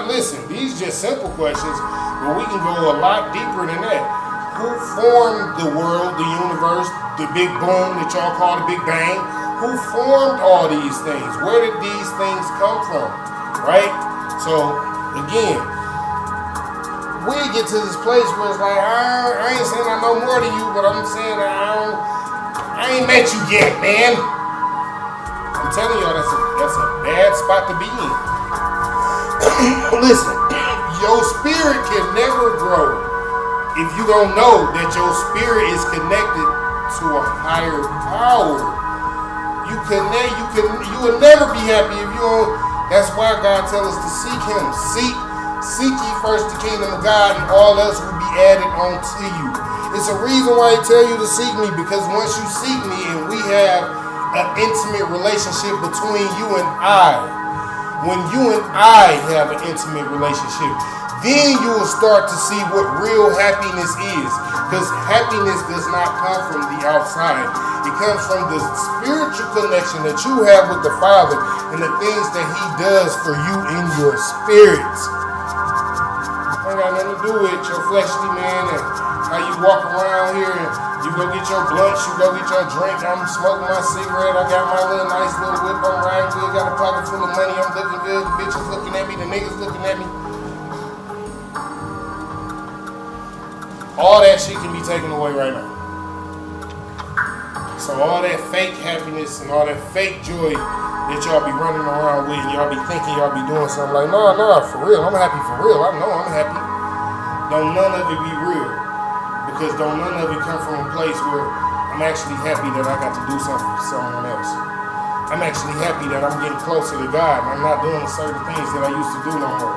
Listen, these are just simple questions, but we can go a lot deeper than that. Who formed the world, the universe, the big boom that y'all call the Big Bang? Who formed all these things? Where did these things come from? Right? So, again, we get to this place where it's like, I ain't saying I know more than you, but I'm saying I ain't met you yet, man. I'm telling y'all, that's a bad spot to be in. Listen, your spirit can never grow if you don't know that your spirit is connected to a higher power. You will never be happy if you don't. That's why God tells us to seek him. Seek ye first the kingdom of God, and all else will be added unto you. It's a reason why he tell you to seek me, because once you seek me and we have an intimate relationship between you and I, when you and I have an intimate relationship, then you will start to see what real happiness is. Because happiness does not come from the outside. It comes from the spiritual connection that you have with the Father and the things that he does for you in your spirit. Ain't got nothing to do with your fleshly man and how you walk around here and you go get your blunts, you go get your drink. I'm smoking my cigarette. I got my little nice little whip. I'm riding good. Got a pocket full of money. I'm looking good. The bitches looking at me. The niggas looking at me. All that shit can be taken away right now. So all that fake happiness and all that fake joy that y'all be running around with and y'all be thinking y'all be doing something like, no, for real. I'm happy for real. I know I'm happy. Don't none of it be real. Because don't none of it come from a place where I'm actually happy that I got to do something for someone else. I'm actually happy that I'm getting closer to God and I'm not doing certain things that I used to do no more.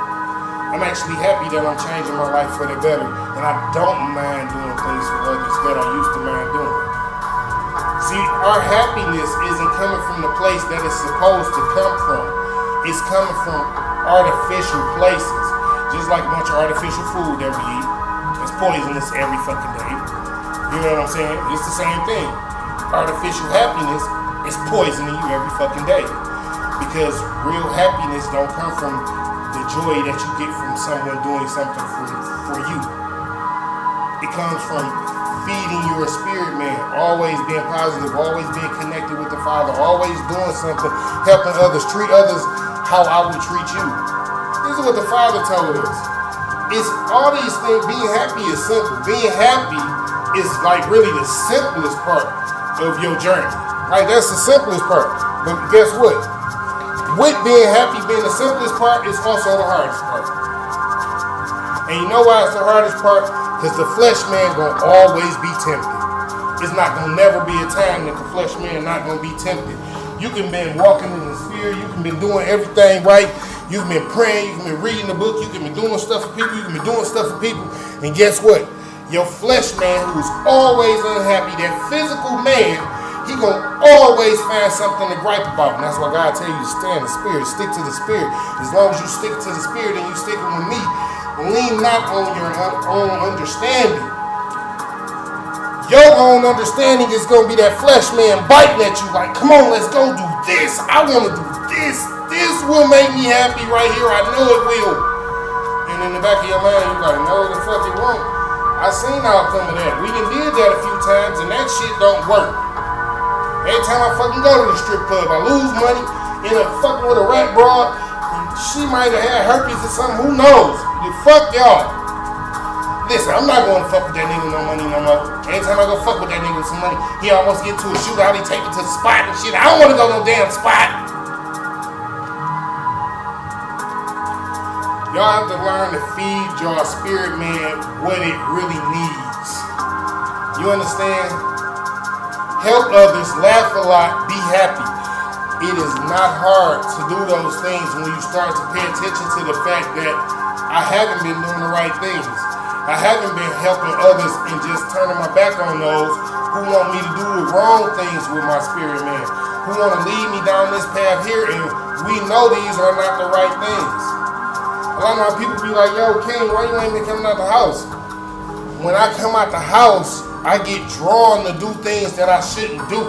I'm actually happy that I'm changing my life for the better and I don't mind doing things for others that I used to mind doing. See, our happiness isn't coming from the place that it's supposed to come from. It's coming from artificial places. Just like a bunch of artificial food that we eat. It's poisonous every fucking day. You know what I'm saying? It's the same thing. Artificial happiness is poisoning you every fucking day. Because real happiness don't come from the joy that you get from someone doing something for you. It comes from feeding your spirit, man. Always being positive, always being connected with the Father, always doing something, helping others, treat others how I would treat you. This is what the Father told us. It's all these things. Being happy is simple. Being happy is like really the simplest part of your journey. Like that's the simplest part. But guess what? With being happy being the simplest part is also the hardest part. And you know why it's the hardest part? Because the flesh man gonna always be tempted. It's not gonna never be a time that the flesh man not gonna be tempted. You can be walking in the spirit. You can be doing everything right. You can be praying. You can be reading the book. You can be doing stuff for people. You can be doing stuff for people. And guess what? Your flesh man, who's always unhappy, that physical man, he gonna always find something to gripe about. And that's why God tell you to stay in the spirit. Stick to the spirit. As long as you stick to the spirit and you sticking with me, lean not on your own understanding. Your own understanding is going to be that flesh man biting at you like, come on, let's go do this. I want to do this. This will make me happy right here. I know it will. And in the back of your mind, you're like, no, the fuck it won't. I seen the outcome of that. We done did that a few times, and that shit don't work. Every time I fucking go to the strip club, I lose money, end up fucking with a rat broad. She might have had herpes or something. Who knows? Fuck y'all. Listen, I'm not going to fuck with that nigga with no money no more. Anytime I go fuck with that nigga with some money, he almost get to a shootout, he take me to the spot and shit. I don't want to go no damn spot. Y'all have to learn to feed your spirit man what it really needs. You understand? Help others, laugh a lot, be happy. It is not hard to do those things when you start to pay attention to the fact that I haven't been doing the right things. I haven't been helping others and just turning my back on those who want me to do the wrong things with my spirit man, who want to lead me down this path here, and we know these are not the right things. A lot of people be like, yo, King, why you ain't been coming out the house? When I come out the house, I get drawn to do things that I shouldn't do.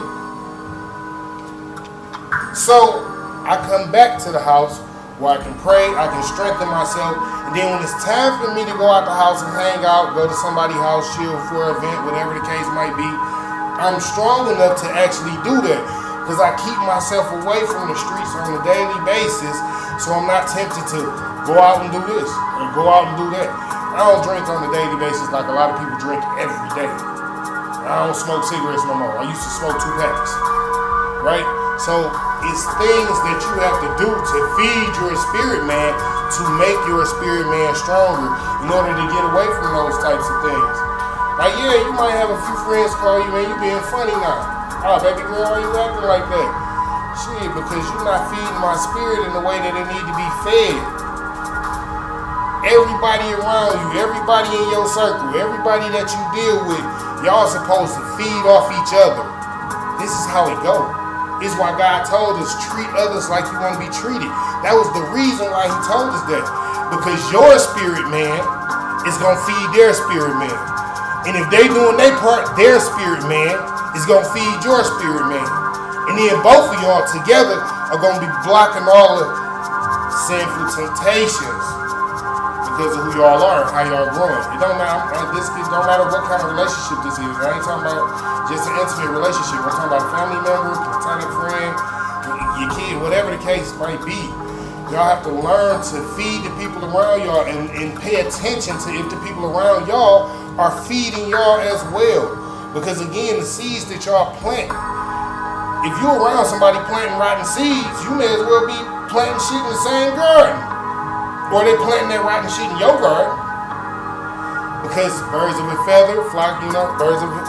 So I come back to the house where I can pray, I can strengthen myself, and then when it's time for me to go out the house and hang out, go to somebody's house, chill for an event, whatever the case might be, I'm strong enough to actually do that because I keep myself away from the streets on a daily basis, so I'm not tempted to go out and do this or go out and do that. I don't drink on a daily basis like a lot of people drink every day. I don't smoke cigarettes no more. I used to smoke 2 packs, right? So it's things that you have to do to feed your spirit man to make your spirit man stronger in order to get away from those types of things. Like, yeah, you might have a few friends call you, man, you being funny now. Oh, baby girl, why you acting like that? Shit, because you're not feeding my spirit in the way that it need to be fed. Everybody around you, everybody in your circle, everybody that you deal with, y'all supposed to feed off each other. This is how it goes. Is why God told us, treat others like you want to be treated. That was the reason why he told us that. Because your spirit man is going to feed their spirit man. And if they doing their part, their spirit man is going to feed your spirit man. And then both of y'all together are going to be blocking all the sinful temptations because of who y'all are and how y'all growing. It don't matter. It don't matter what kind of relationship this is. I ain't talking about just an intimate relationship. I'm talking about a family member, platonic friend, your kid, whatever the case might be. Y'all have to learn to feed the people around y'all and pay attention to if the people around y'all are feeding y'all as well. Because again, the seeds that y'all plant, if you're around somebody planting rotten seeds, you may as well be planting shit in the same garden. Or they planting that rotten shit in your garden. Because birds of a feather flock, birds of a...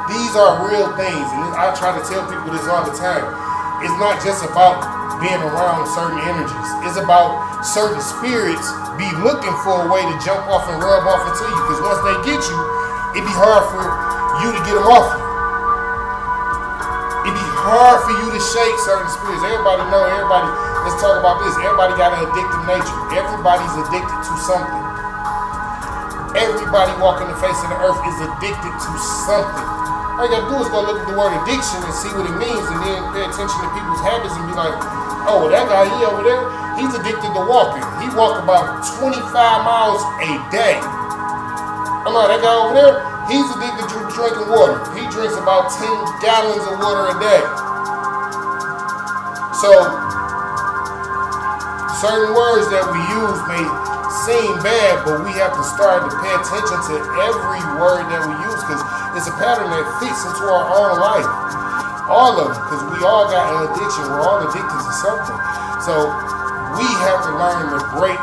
These are real things, and I try to tell people this all the time. It's not just about being around certain energies. It's about certain spirits be looking for a way to jump off and rub off into you. Because once they get you, it be hard for you to get them off you. It be hard for you to shake certain spirits. Let's talk about this. Everybody got an addictive nature. Everybody's addicted to something. Everybody walking the face of the earth is addicted to something. All you gotta do is go look at the word addiction and see what it means, and then pay attention to people's habits and be like, oh, well, that guy, he over there, he's addicted to walking. He walk about 25 miles a day. Oh no, that guy over there, he's addicted to drinking water. He drinks about 10 gallons of water a day. So, certain words that we use may seem bad, but we have to start to pay attention to every word that we use because it's a pattern that fits into our own life. All of them, because we all got an addiction. We're all addicted to something. So we have to learn to break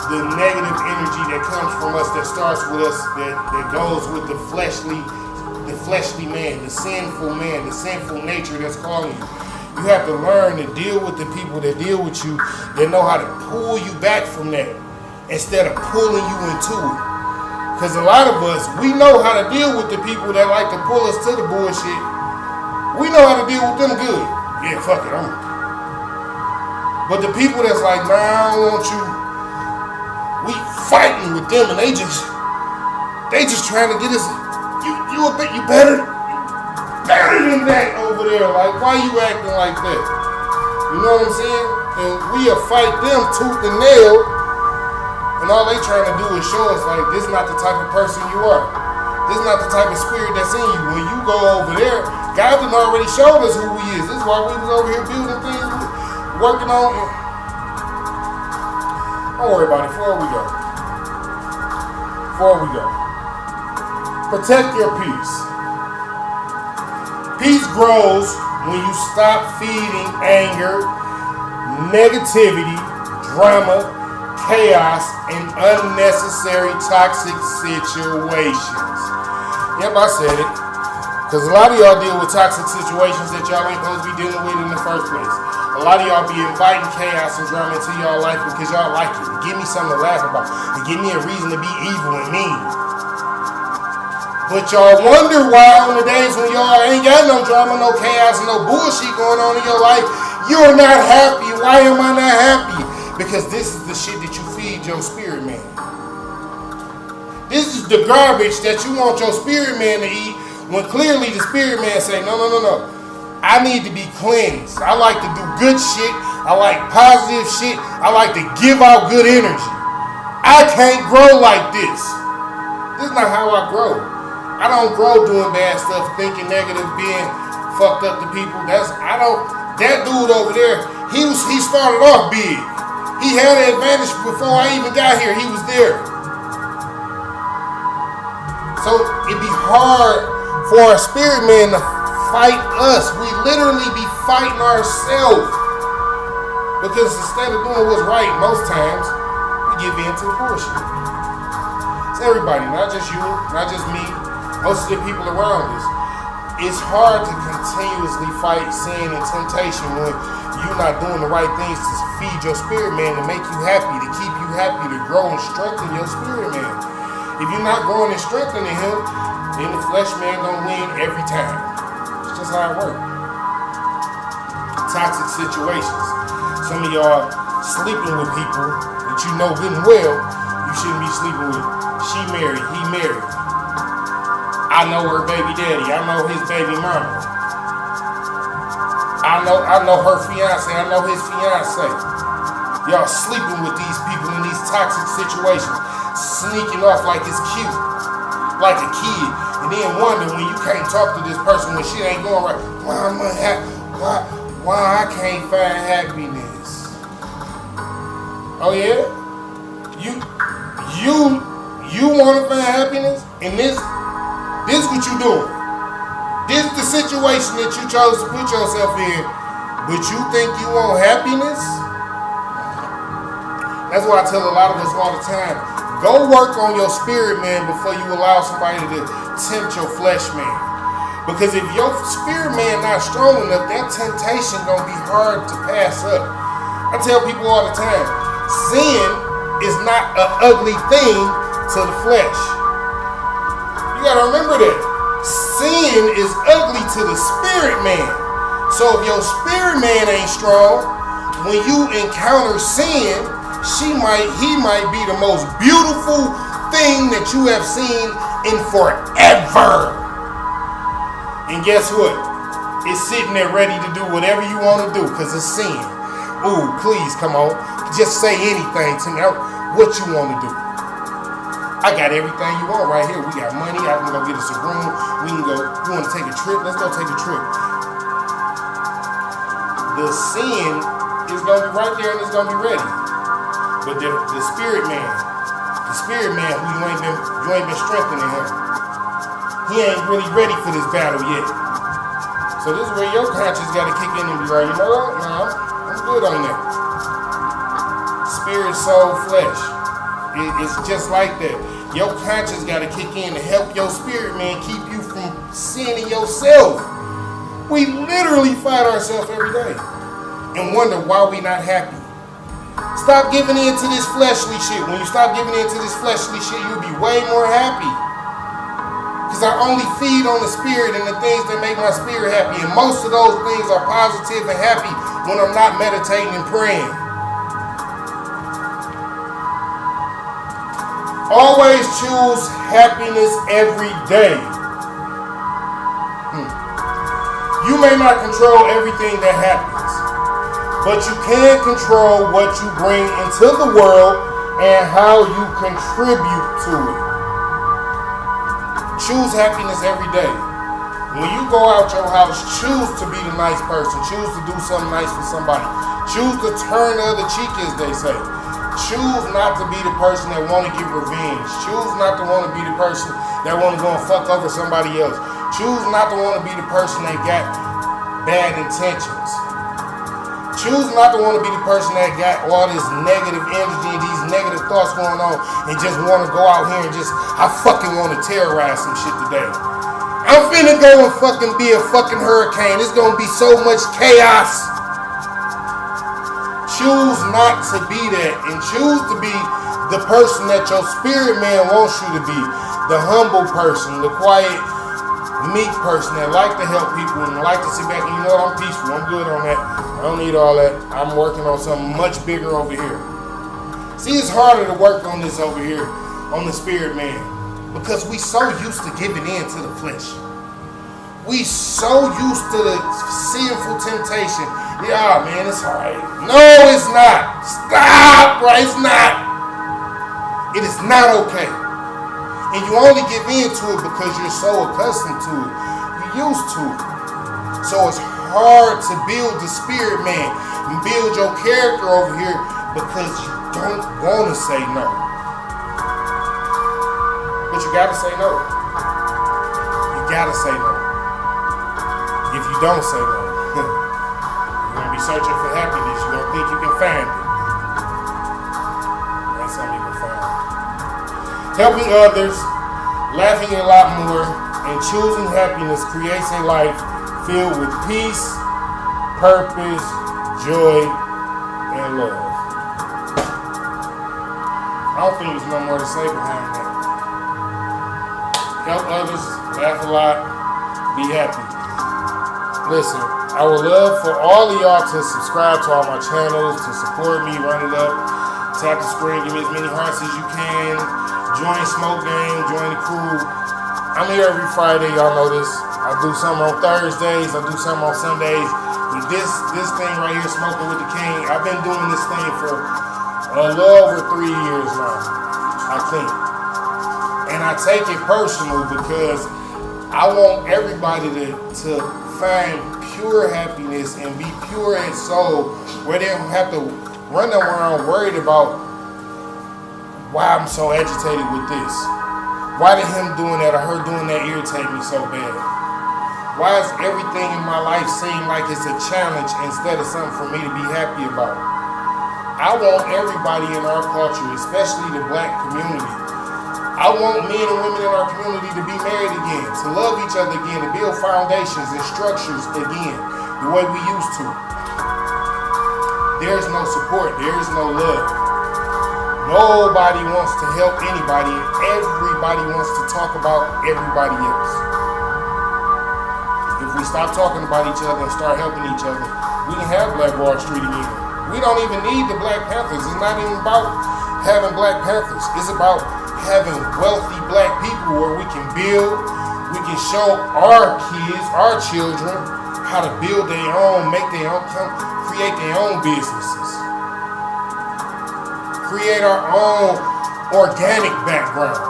the negative energy that comes from us, that starts with us, that goes with the fleshly man, the sinful nature that's calling you. You have to learn to deal with the people that deal with you, that know how to pull you back from that instead of pulling you into it. Because a lot of us, we know how to deal with the people that like to pull us to the bullshit. We know how to deal with them good. Yeah, fuck it, but the people that's like, nah, I don't want you, we fighting with them and they just trying to get us, you better than that over there. Like, why you acting like that? You know what I'm saying? And we'll fight them tooth and nail, and all they trying to do is show us, like, this is not the type of person you are. This is not the type of spirit that's in you. When you go over there, God has already showed us who He is. This is why we was over here building things, working on it. Don't worry about it. Before we go. Protect your peace. Peace grows when you stop feeding anger, negativity, drama, chaos, and unnecessary toxic situations. Yep, I said it. Because a lot of y'all deal with toxic situations that y'all ain't supposed to be dealing with in the first place. A lot of y'all be inviting chaos and drama into y'all life because y'all like it. Give me something to laugh about. And give me a reason to be evil and mean. But y'all wonder why on the days when y'all ain't got no drama, no chaos, and no bullshit going on in your life, you're not happy. Why am I not happy? Because this is the shit that you feed your spirit man. This is the garbage that you want your spirit man to eat, when clearly the spirit man say, no. I need to be cleansed. I like to do good shit. I like positive shit. I like to give out good energy. I can't grow like this. This is not how I grow. I don't grow doing bad stuff, thinking negative, being fucked up to people. That dude over there, he started off big. He had an advantage before I even got here. He was there. So it'd be hard for a spirit man to fight us. We literally be fighting ourselves. Because instead of doing what's right, most times, we give in to the bullshit. It's everybody, not just you, not just me, most of the people around us. It's hard to continuously fight sin and temptation when you're not doing the right things to feed your spirit man, to make you happy, to keep you happy, to grow and strengthen your spirit man. If you're not growing and strengthening him, then the flesh man gonna win every time. It's just how it works. Toxic situations. Some of y'all sleeping with people that you know good and well you shouldn't be sleeping with. She married, he married. I know her baby daddy. I know his baby mama. I know her fiance. I know his fiance. Y'all sleeping with these people in these toxic situations, sneaking off like it's cute, like a kid, and then wonder when you can't talk to this person when shit ain't going right. Why I can't find happiness? Oh yeah, you want to find happiness in this? This is what you doing. This is the situation that you chose to put yourself in, but you think you want happiness? That's why I tell a lot of us all the time, go work on your spirit man before you allow somebody to tempt your flesh man. Because if your spirit man not strong enough, that temptation gonna be hard to pass up. I tell people all the time, sin is not an ugly thing to the flesh. You gotta remember that. Sin is ugly to the spirit man. So if your spirit man ain't strong, when you encounter sin, he might be the most beautiful thing that you have seen in forever. And guess what? It's sitting there ready to do whatever you want to do because it's sin. Ooh, please come on. Just say anything to me. What you want to do? I got everything you want right here. We got money. I can go get us a room. We can go. You want to take a trip? Let's go take a trip. The sin is going to be right there and it's going to be ready. But the spirit man who you ain't been strengthening him. He ain't really ready for this battle yet. So this is where your conscience got to kick in and be like, you know what? No, I'm good on that. Spirit, soul, flesh. It's just like that. Your conscience got to kick in to help your spirit man keep you from sinning yourself. We literally fight ourselves every day and wonder why we not happy. Stop giving in to this fleshly shit. When you stop giving in to this fleshly shit, you'll be way more happy. Because I only feed on the spirit and the things that make my spirit happy. And most of those things are positive and happy when I'm not meditating and praying. Always choose happiness every day. You may not control everything that happens, but you can control what you bring into the world and how you contribute to it. Choose happiness every day. When you go out your house, choose to be the nice person. Choose to do something nice for somebody. Choose to turn the other cheek, as they say. Choose not to be the person that want to get revenge. Choose not to want to be the person that want to go and fuck over somebody else. Choose not to want to be the person that got bad intentions. Choose not to want to be the person that got all this negative energy and these negative thoughts going on and just want to go out here and just, I fucking want to terrorize some shit today. I'm finna go and fucking be a fucking hurricane. It's gonna be so much chaos. Choose not to be that and choose to be the person that your spirit man wants you to be. The humble person, the quiet, meek person that like to help people and like to sit back and, you know what, I'm peaceful, I'm good on that. I don't need all that. I'm working on something much bigger over here. See, it's harder to work on this over here, on the spirit man, because we so used to giving in to the flesh. We so used to the sinful temptation. Yeah, man, it's alright. No, it's not. Stop, right? It's not. It is not okay. And you only give in to it because you're so accustomed to it. You're used to it. So it's hard to build the spirit man and build your character over here because you don't want to say no. But you gotta say no. You gotta say no. If you don't say no, you're gonna be searching for happiness. You're gonna think you can find it. That's something you can find. Helping others, laughing a lot more, and choosing happiness creates a life filled with peace, purpose, joy, and love. I don't think there's no more to say behind that. Help others, laugh a lot, be happy. Listen, I would love for all of y'all to subscribe to all my channels, to support me, run it up, tap the screen, give me as many hearts as you can. Join Smoke Game, join the crew. I'm here every Friday, y'all know this. I do something on Thursdays, I do something on Sundays. But this thing right here, Smoking with the King, I've been doing this thing for a little over 3 years now, I think. And I take it personal because I want everybody to find pure happiness and be pure in soul, where they don't have to run around worried about why I'm so agitated with this. Why did him doing that or her doing that irritate me so bad? Why does everything in my life seem like it's a challenge instead of something for me to be happy about? I want everybody in our culture, especially the black community, I want men and women in our community to be married again, to love each other again, to build foundations and structures again, the way we used to. There's no support, there's no love. Nobody wants to help anybody, and everybody wants to talk about everybody else. If we stop talking about each other and start helping each other, we can have Black Wall Street again. We don't even need the Black Panthers. It's not even about having Black Panthers. It's about having wealthy black people where we can build, we can show our kids, our children, how to build their own, make their own, create their own businesses. Create our own organic backgrounds.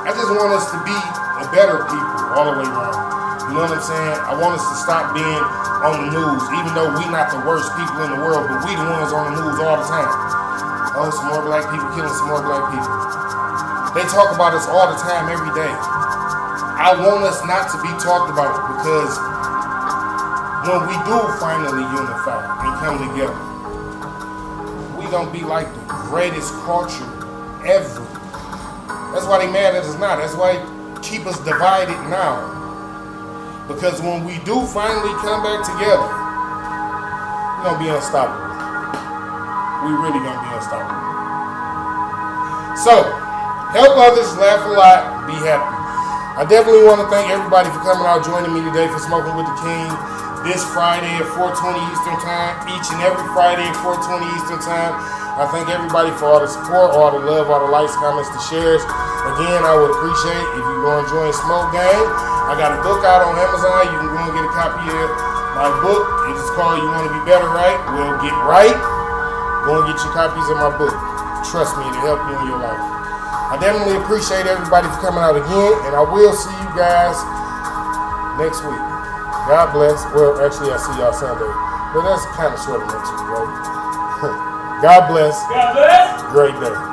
I just want us to be a better people all the way around. You know what I'm saying? I want us to stop being on the news, even though we're not the worst people in the world, but we the ones on the news all the time. Oh, some more black people killing some more black people. They talk about us all the time, every day. I want us not to be talked about because when we do finally unify and come together, we gonna be like the greatest culture ever. That's why they mad at us now. That's why they keep us divided now. Because when we do finally come back together, we're going to be unstoppable. We really going to be unstoppable. So, help others, laugh a lot, be happy. I definitely want to thank everybody for coming out, joining me today for Smoking with the King this Friday at 4:20 Eastern Time, each and every Friday at 4:20 Eastern Time. I thank everybody for all the support, all the love, all the likes, comments, the shares. Again, I would appreciate if you go and join Smoke Gang. I got a book out on Amazon. You can go and get a copy of my book. It's called You Want to Be Better, Right? Well, get right. Go and get your copies of my book. Trust me, it'll help you in your life. I definitely appreciate everybody for coming out again, and I will see you guys next week. God bless. Well, actually, I see y'all Sunday, but that's kind of short of next week, right? God bless. God bless. Great day.